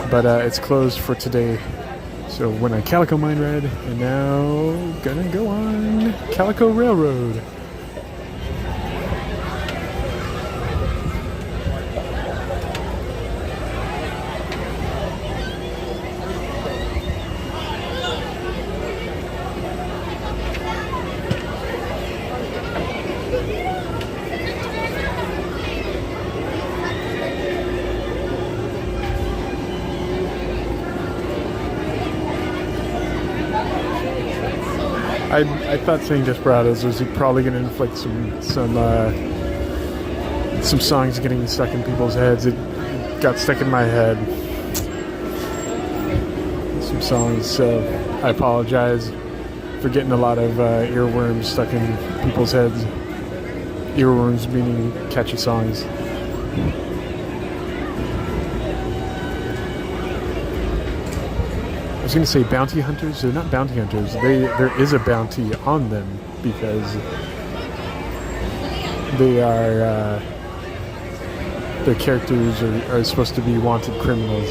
but it's closed for today. So went on Calico Mine Ride, and now gonna go on Calico Railroad. I thought saying Desperados was probably going to inflict some songs getting stuck in people's heads. It got stuck in my head. Some songs, so I apologize for getting a lot of earworms stuck in people's heads. Earworms meaning catchy songs. I was going to say bounty hunters. They're not bounty hunters. There is a bounty on them because they are their characters are supposed to be wanted criminals.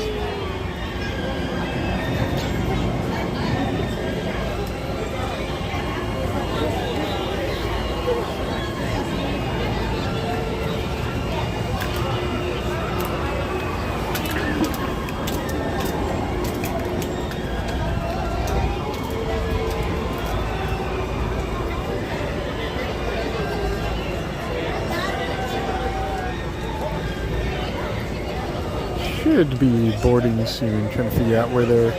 Should be boarding soon, trying to figure out where they're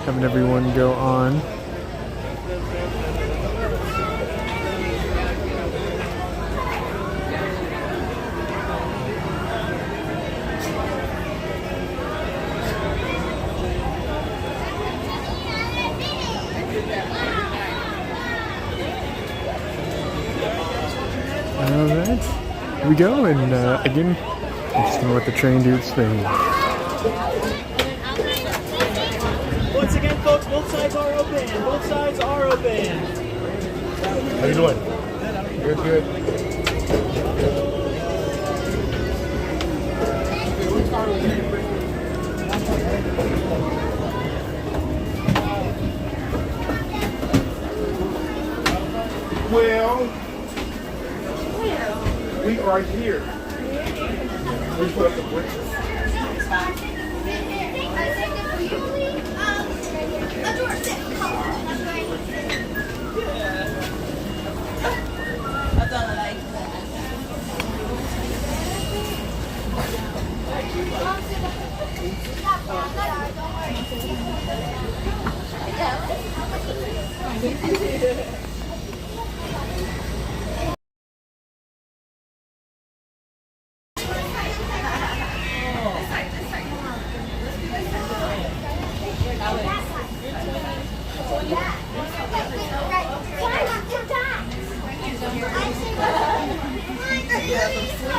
having everyone go on. Alright, here we go, and again, I'm just gonna let the train do its thing. Once again, folks, both sides are open. Both sides are open. How you doing? Good, good. Well, we are here. We put up the bricks. Every single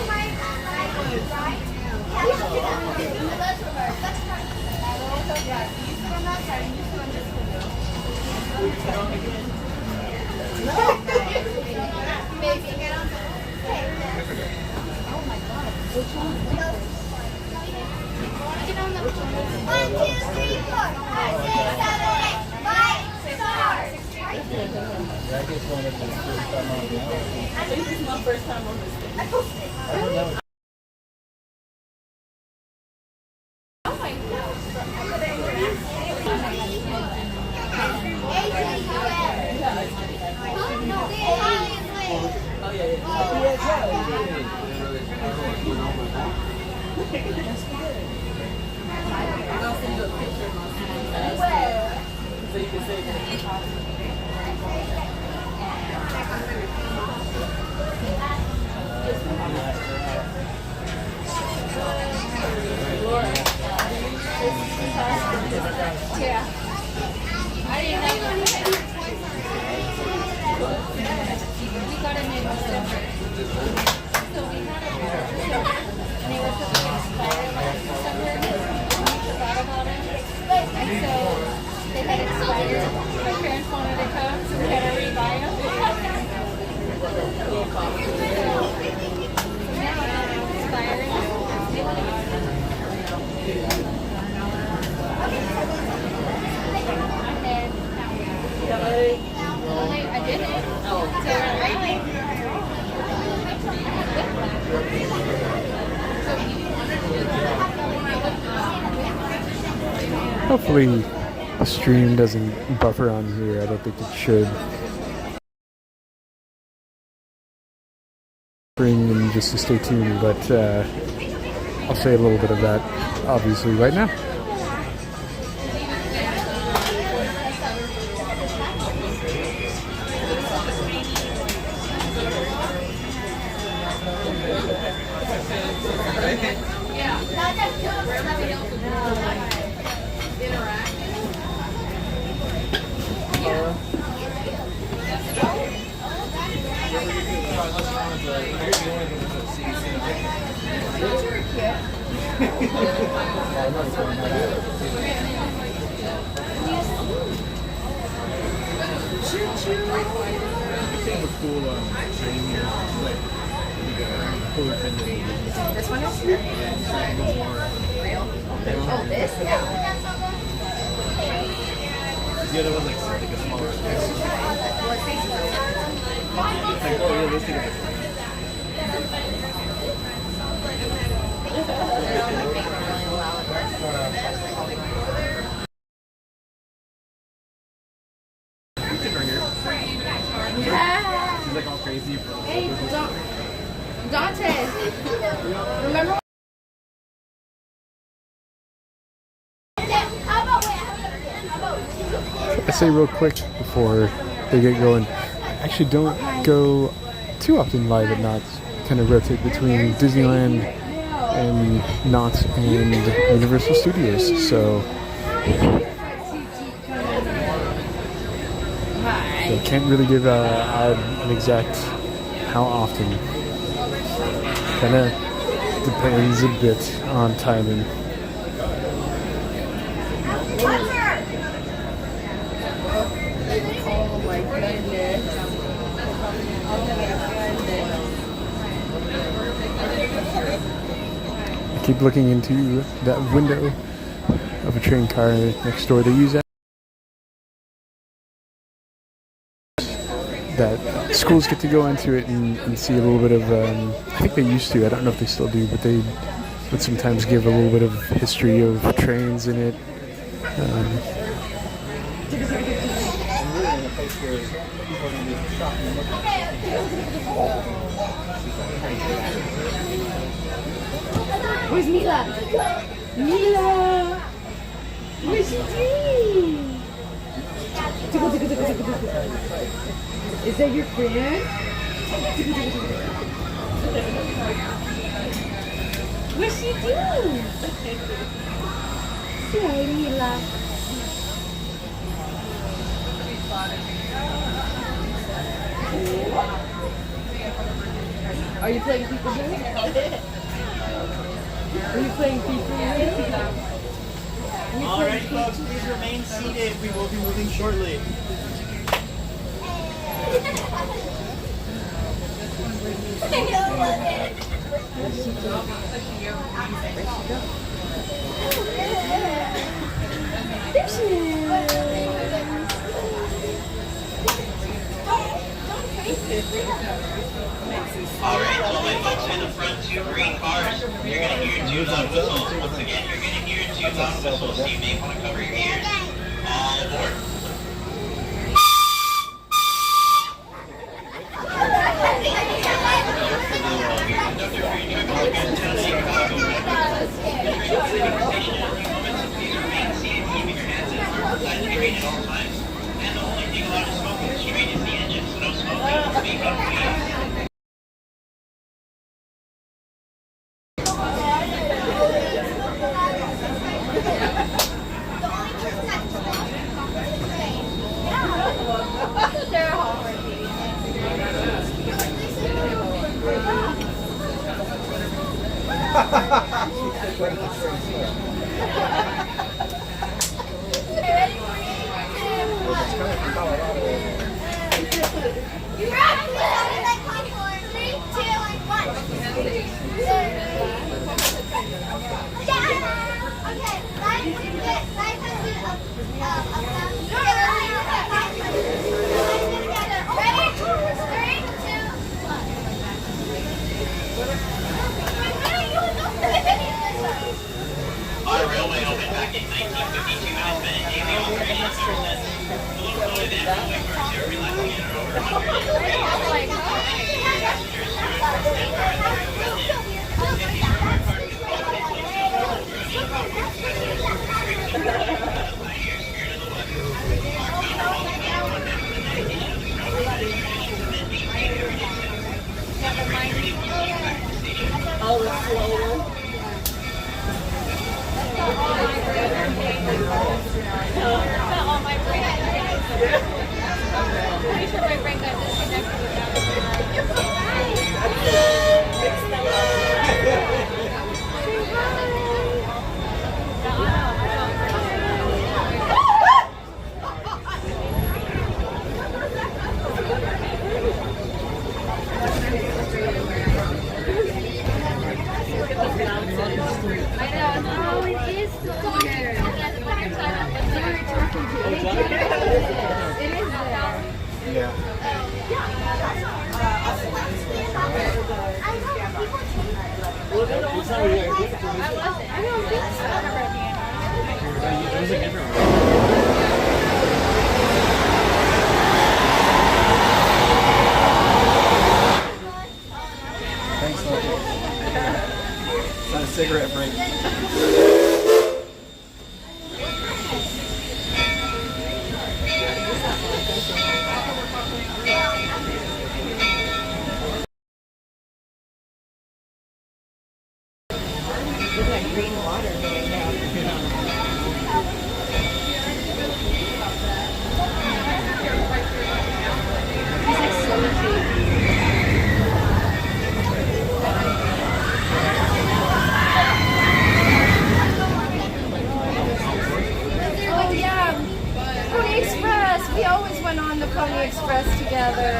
right, right? Yeah, let's reverse. Let's try. Yeah, you sit on that side and you sit on this one. Maybe get on the. Oh my God. Which one? Get on the. 1, 2, 3, 4, 5, 6, 7, 8. 5 stars. I just wanted to first time on the I think this is my first time on this thing. Really? Oh my God. I'll send you a picture of my so you can save it. Yeah. I didn't know you had we got him in December. So we had him in December. And he was supposed to expire like December. And we forgot about him. And so they had expired. My parents wanted to come, so we had to rebuy him. So now it's expired. I didn't. So we're like, Hopefully the stream doesn't buffer on here. I don't think it should. And just to stay tuned, but I'll say a little bit of that obviously right now. This one is real. Oh, this? Yeah. The other one like a smaller space. What face is it? Like more realistic. yeah. She's like all crazy for Hey, Dante. Remember? I say real quick before they get going, actually don't go too often live at Knott's. Kind of rotate between Disneyland and Knott and Universal Studios. So can't really give an exact how often. Kind of depends a bit on timing. Oh my goodness. I keep looking into that window of a train car next door. They use that schools get to go into it and see a little bit of, I think they used to, I don't know if they still do, but they would sometimes give a little bit of history of trains in it. Where's Mila? Mila! Where's she doing? Is that your friend? What's she doing? Say hi, Mila. Are you playing peekaboo? Are you playing peekaboo? Alright, folks, please remain seated. We will be moving shortly. There she is. Alright, so my folks in the front two green cars, you're going to hear two loud whistles. Once again, you're going to hear two loud whistles, so you may want to cover your ears. All aboard. And the only thing allowed to smoke in the street is the engine, so no smoking. Speak up, please. Our railway opened back in 1952 and has been in daily operation ever since. The locomotive and railway cars are realizing it are over 100 years old. Passengers who are stand by the railway stand. If these railway cars can follow the by your spirit of the west. Our founder also found one member of the dedication of the railroad administration and then maintained heritage sales. Number 930 PC practice station. Oh, it's slower. Not all my brain. Pretty sure my brain got disconnected with Oh, it is still there. Yeah, the winter time. It is there. Yeah. I don't think so. It was a different one. Thanks, Loki. It's not a cigarette break. Look like green water going down. He's like so Oh yeah, Pony Express. We always went on the Pony Express together.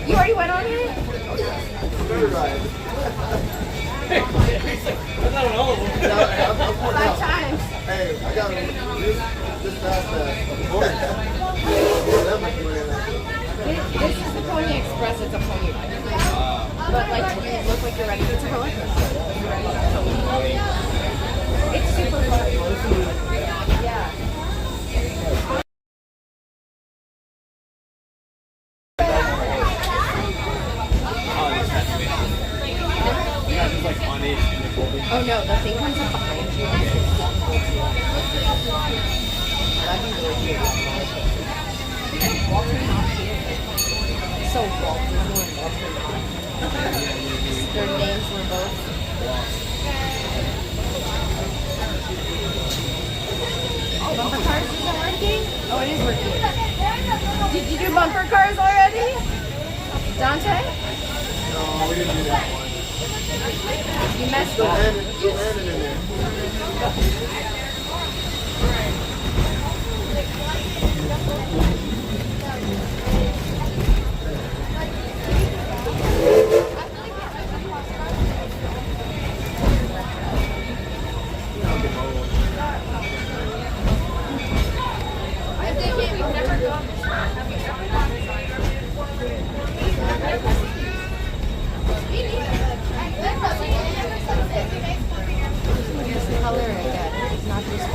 You already went on it? That's not on all of them. 5 times. Hey, I got this past This is the Pony Express. It's a pony ride. But like, you look like you're ready to go. It's super fun. Yeah. Oh no, the thing comes up behind you. That'd be really cute. Walter Knott here. So Walter and Walter Knott. Their names were both. Bumper cars isn't working? Oh, it is working. Did you do bumper cars already? Dante? No, we didn't do that one. You messed Still up. landing in there. I think we've never gone this far. Have you ever gone this far? Here's the color again. It's not just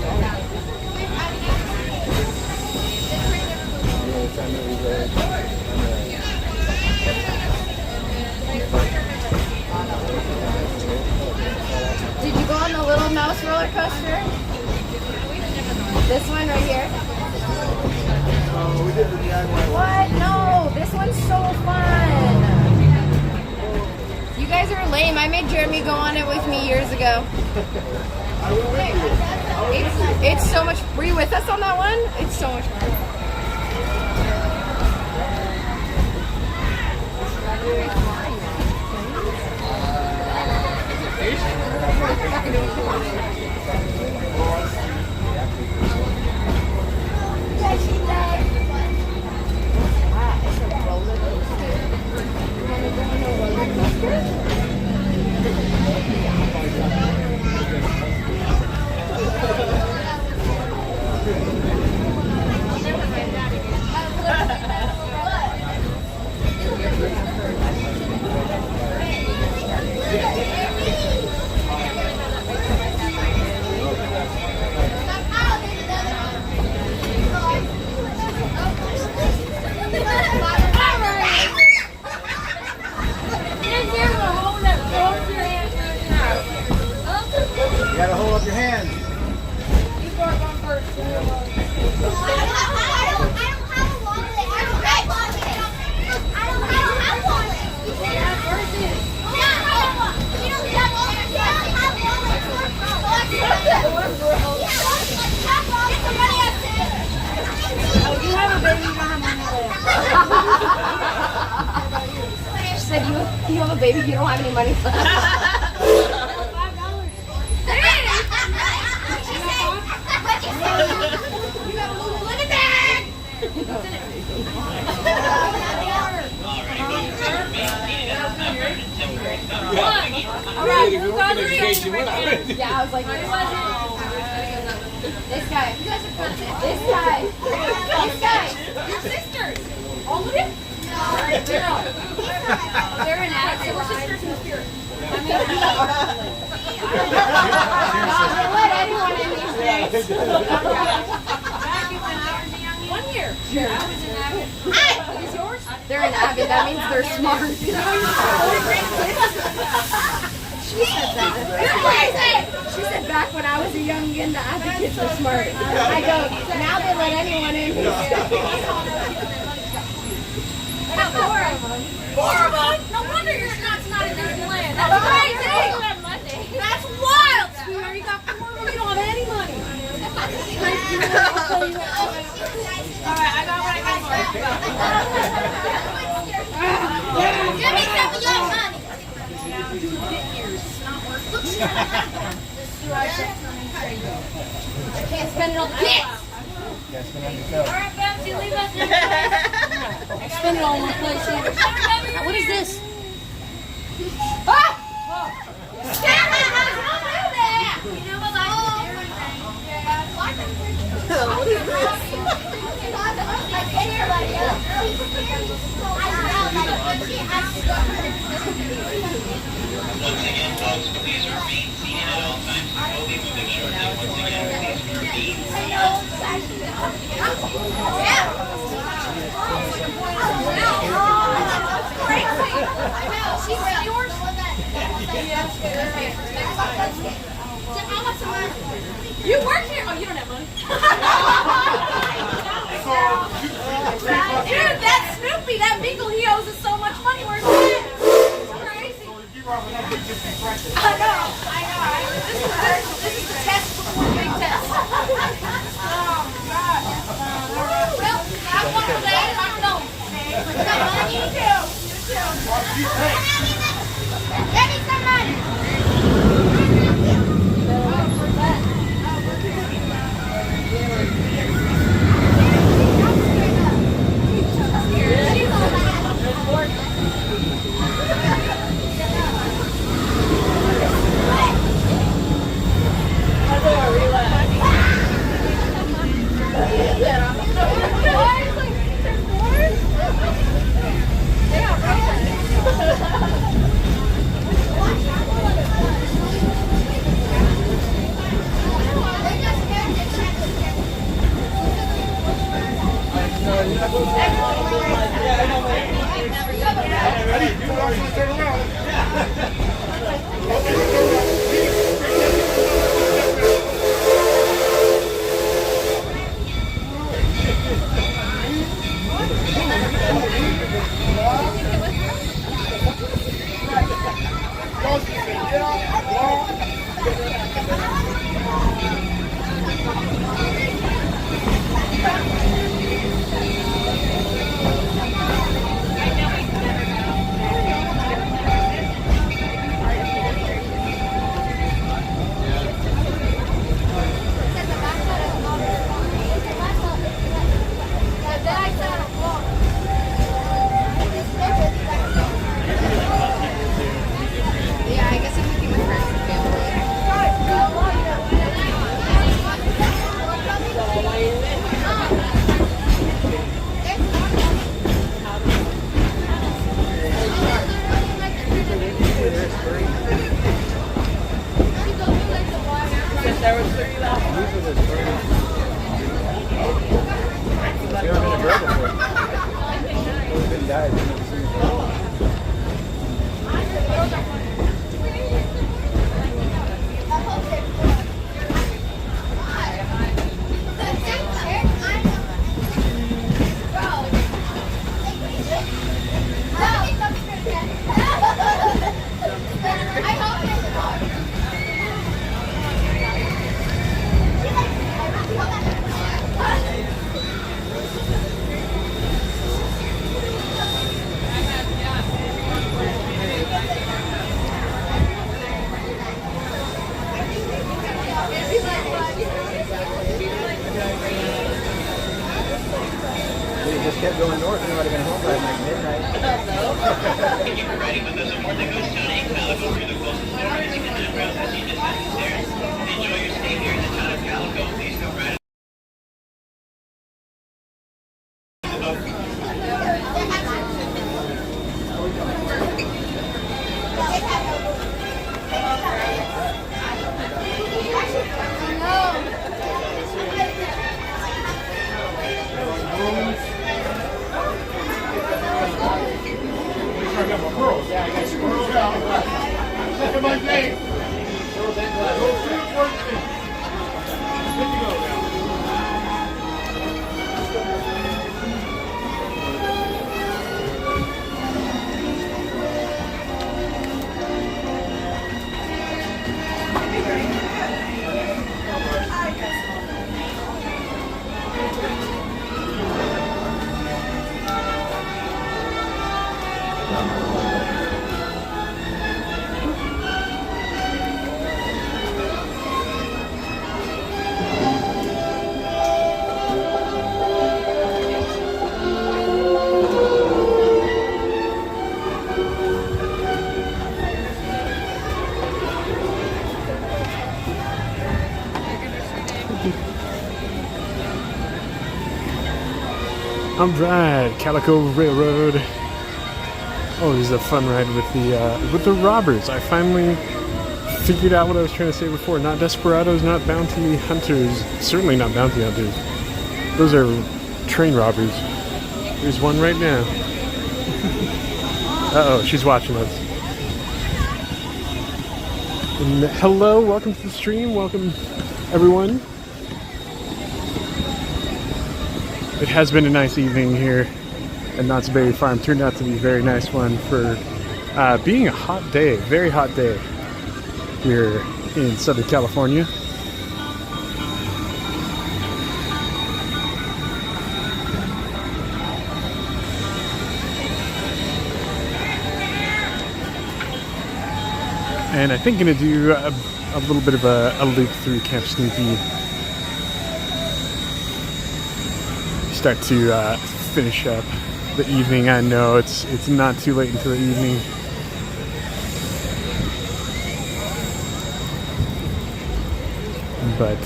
Did you go on the Little Mouse roller coaster? This one right here? Oh, we did the DIY. What? No, this one's so fun. You guys are lame. I made Jeremy go on it with me years ago. I will with you. It's so much. Were you with us on that one? It's so much fun. You gotta hold up your hands. She said you have a baby, you don't have any money left. Alright, who got it? Yeah, I was like, this guy. This guy. This guy. Your sisters. All of you? No. They're in Africa. We're sisters in the spirit. I mean, don't let anyone in these days. 1 year. Sure. I was in Avid. Is yours? They're in Avid. That means they're smart. She said that. She said back when I was a youngin, the Avid kids were smart. I go, now they let anyone in. Four of them. No wonder your Knott's not in Disneyland. That's crazy. That's wild, sweetheart. You got 4 of them. You don't have any money. Alright, I got what I got for. Give me some of your money. I can't spend it on the kids. Alright, Betsy, leave us in spend it all in one place. What is this? Ah! What is this? Once again, folks, please remain seated at all times. We will be moving shortly. Once again, please remain seated. You work here? Oh, you don't have money. Dude, that Snoopy, that Beagle, he owes us so much money. Where's that? Crazy. I know. This is the test before the big test. Oh, God. Well, have one for that and I'm going. You got money? You too. Kept going north, we might have been home by like midnight. Thank you for riding with us aboard the Ghost Town 8 Calico through the coastal stories and the routes as you descend the stairs. Enjoy your stay here in the town of Calico. Please feel right. Yeah, I got squirrels out. Look at my name. Good to go now. All right, Calico Railroad. Oh, this is a fun ride with the robbers. I finally figured out what I was trying to say before. Not desperados, not bounty hunters. Certainly not bounty hunters. Those are train robbers. There's one right now. Uh-oh, she's watching us. And hello, welcome to the stream. Welcome, everyone. It has been a nice evening here at Knott's Berry Farm. Turned out to be a very nice one for being a hot day, very hot day here in Southern California. and I think gonna do a little bit of a loop through Camp Snoopy. Start to finish up the evening. I know it's not too late into the evening. But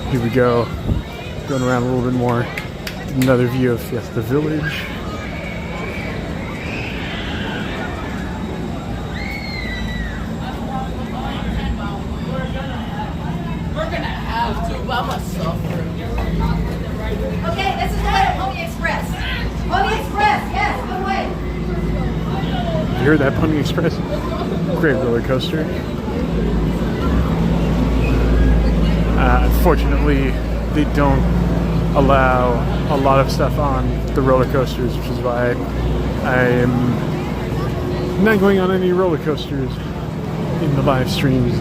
here we go, going around a little bit more. Another view of Fiesta Village. Okay, this is the way to Pony Express. Pony Express, yes, good way. You heard that, Pony Express? Great roller coaster. Unfortunately, they don't allow a lot of stuff on the roller coasters, which is why I am not going on any roller coasters in the live streams.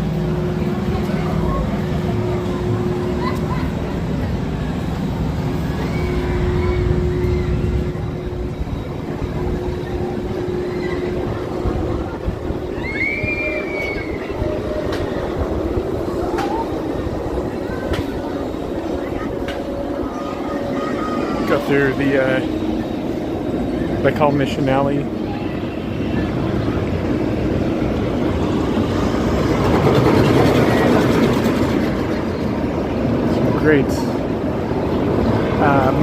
Go through the they call Mission Alley. Some great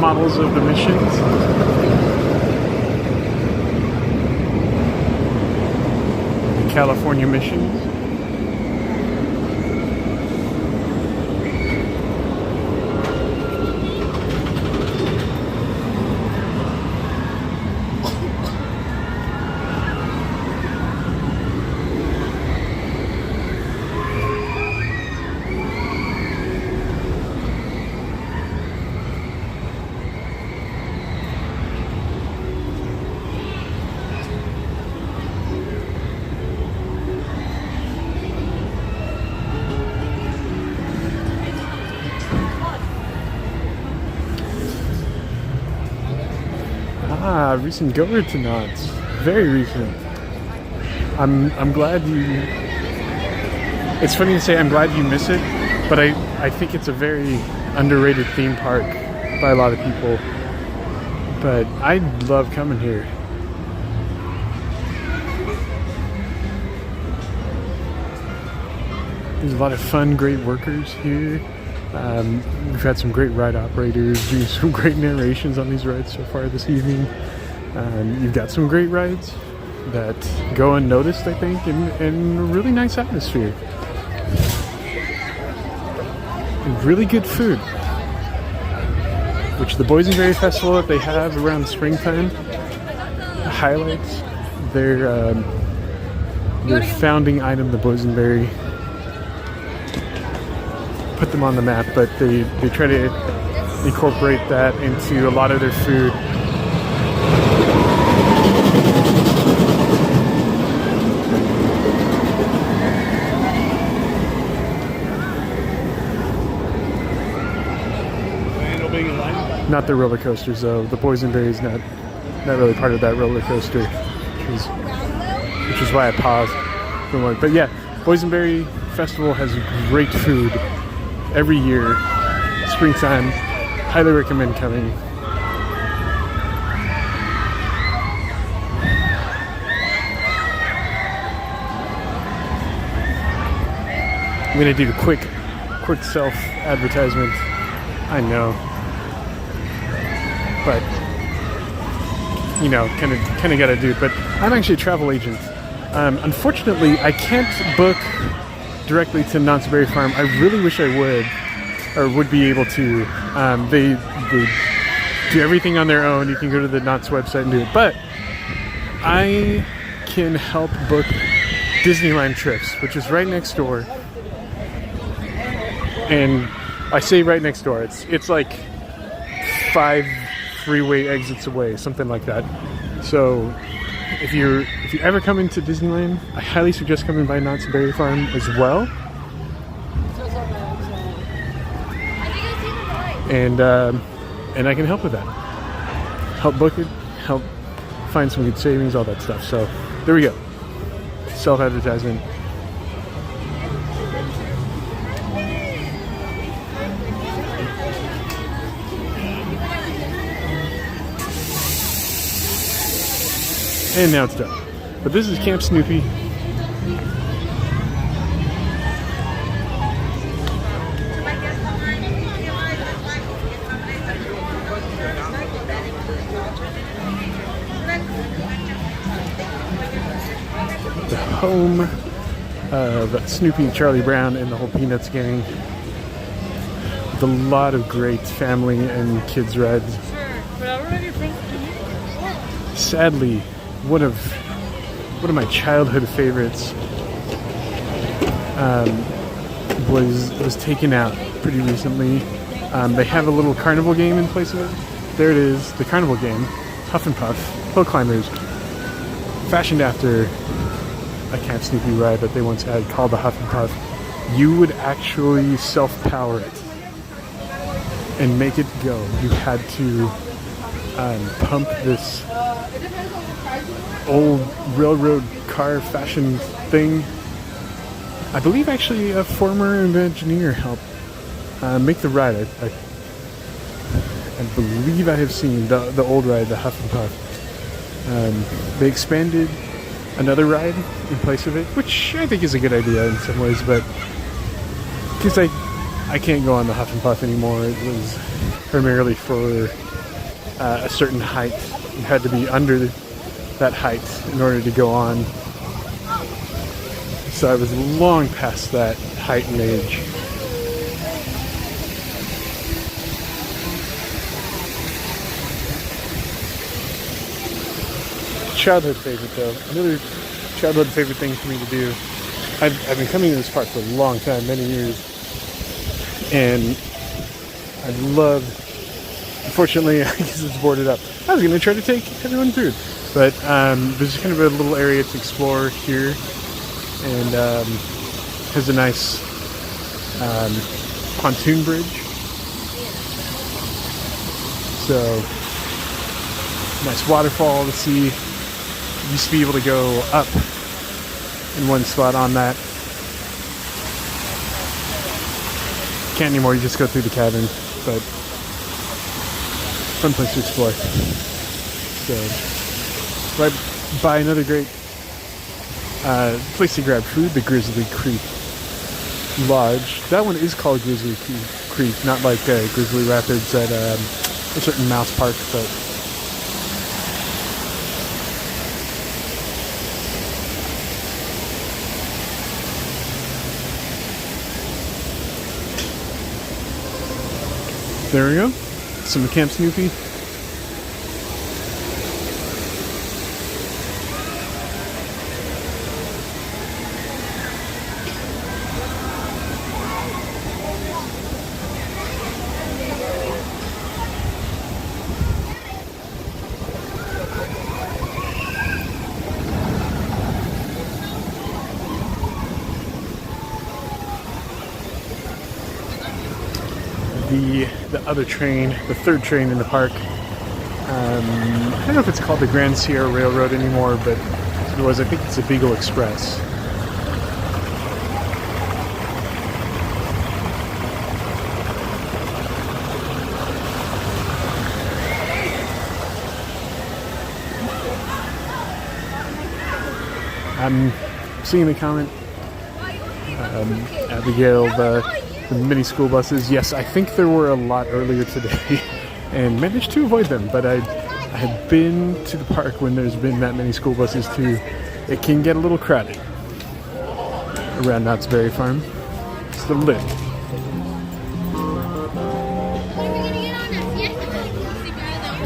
models of the missions. The California missions. Recent goer to Knott's. Very recent. I'm glad you... It's funny to say I'm glad you miss it, but I think it's a very underrated theme park by a lot of people. But I love coming here. There's a lot of fun, great workers here. We've had some great ride operators doing some great narrations on these rides so far this evening. You've got some great rides that go unnoticed, I think, and a really nice atmosphere. And really good food, which the Boysenberry Festival that they have around springtime highlights their founding item, the Boysenberry. Put them on the map, but they try to incorporate that into a lot of their food. Not the roller coasters though. The Boysenberry is not really part of that roller coaster, which is why I paused for a moment. But yeah, Boysenberry Festival has great food every year, springtime. Highly recommend coming. I'm gonna do a quick self-advertisement. I know, but you know, kind of gotta do it. But I'm actually a travel agent. Unfortunately, I can't book directly to Knott's Berry Farm. I really wish I would be able to. They do everything on their own. You can go to the Knott's website and do it. But I can help book Disneyland trips, which is right next door. And I say right next door. It's like 5 freeway exits away, something like that. So if you ever come into Disneyland, I highly suggest coming by Knott's Berry Farm as well. And I can help with that. Help book it, help find some good savings, all that stuff. So there we go. self-advertisement. And now it's done. But this is Camp Snoopy. The home of Snoopy, Charlie Brown, and the whole Peanuts gang. With a lot of great family and kids rides. Sadly, one of my childhood favorites was taken out pretty recently. They have a little carnival game in place of it. There it is, the carnival game, Huff and Puff, Hill Climbers, fashioned after a Camp Snoopy ride that they once had called the Huff and Puff. You would actually self-power it and make it go. You had to pump this old railroad car fashion thing. I believe actually a former engineer helped make the ride. I believe I have seen the old ride, the Huff and Puff. They expanded another ride in place of it, which I think is a good idea in some ways, but because I can't go on the Huff and Puff anymore. It was primarily for a certain height. You had to be under that height in order to go on. So I was long past that height and age. Childhood favorite though. Another childhood favorite thing for me to do. I've been coming to this park for a long time, many years. And I love, unfortunately, I guess it's boarded up. I was going to try to take everyone through. But there's kind of a little area to explore here, and has a nice pontoon bridge. So nice waterfall to see. Used to be able to go up in one spot on that. Can't anymore. You just go through the cabin, but fun place to explore. So. Right by another great place to grab food, the Grizzly Creek Lodge. That one is called Grizzly Creek, not like Grizzly Rapids at a certain mouse park, but there we go. Some Camp Snoopy. The other train, the third train in the park. I don't know if it's called the Grand Sierra Railroad anymore, but it was. I think it's the Beagle Express. I'm seeing the comment. Abigail, the mini school buses. Yes, I think there were a lot earlier today and managed to avoid them, but I had been to the park when there's been that many school buses too. It can get a little crowded around Knott's Berry Farm. It's the lid.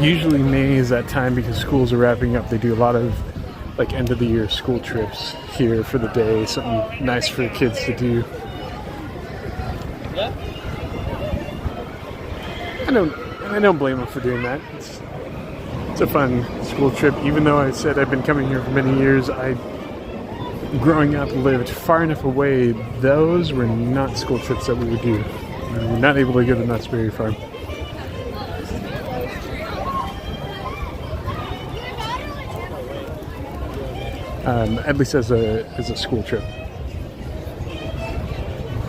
Usually May is that time because schools are wrapping up. They do a lot of like end of the year school trips here for the day, something nice for the kids to do. I don't blame them for doing that. It's a fun school trip. Even though I said I've been coming here for many years, I, growing up, lived far enough away. Those were not school trips that we would do. We were not able to go to Knott's Berry Farm. at least as a school trip.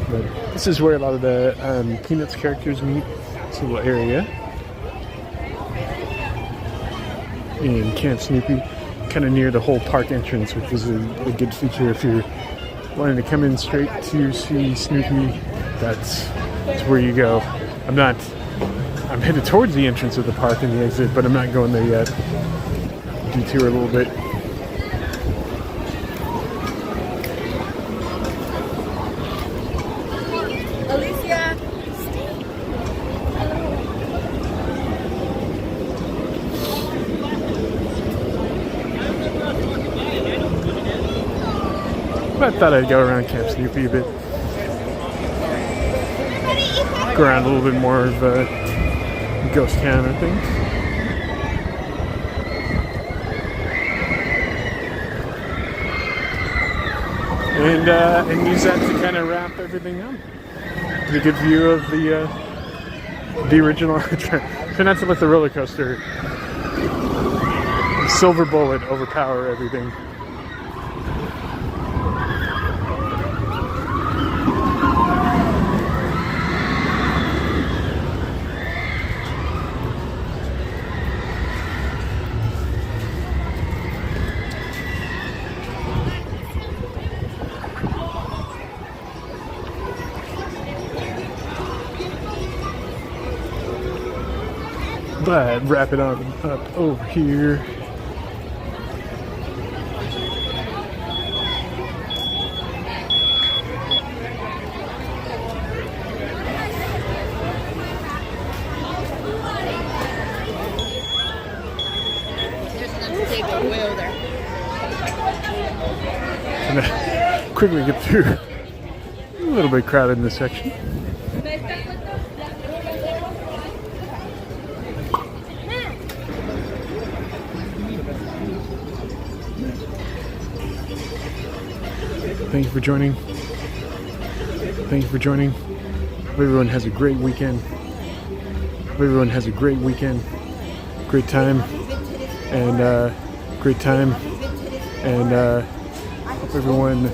But this is where a lot of the Peanuts characters meet. It's a little area in Camp Snoopy, kind of near the whole park entrance, which is a good feature if you're wanting to come in straight to see Snoopy. That's where you go. I'm headed towards the entrance of the park and the exit, but I'm not going there yet. Detour a little bit. Alicia. I thought I'd go around Camp Snoopy a bit. Go around a little bit more of Ghost Town, I think. And use that to kind of wrap everything up. Get a good view of the original. Try not to let the roller coaster Silver Bullet overpower everything. But wrap it on up over here. There's enough to take a wheel there. Gonna quickly get through. A little bit crowded in this section. Thank you for joining. Thank you for joining. Hope everyone has a great weekend. Hope everyone has a great weekend. Great time. And great time. And hope everyone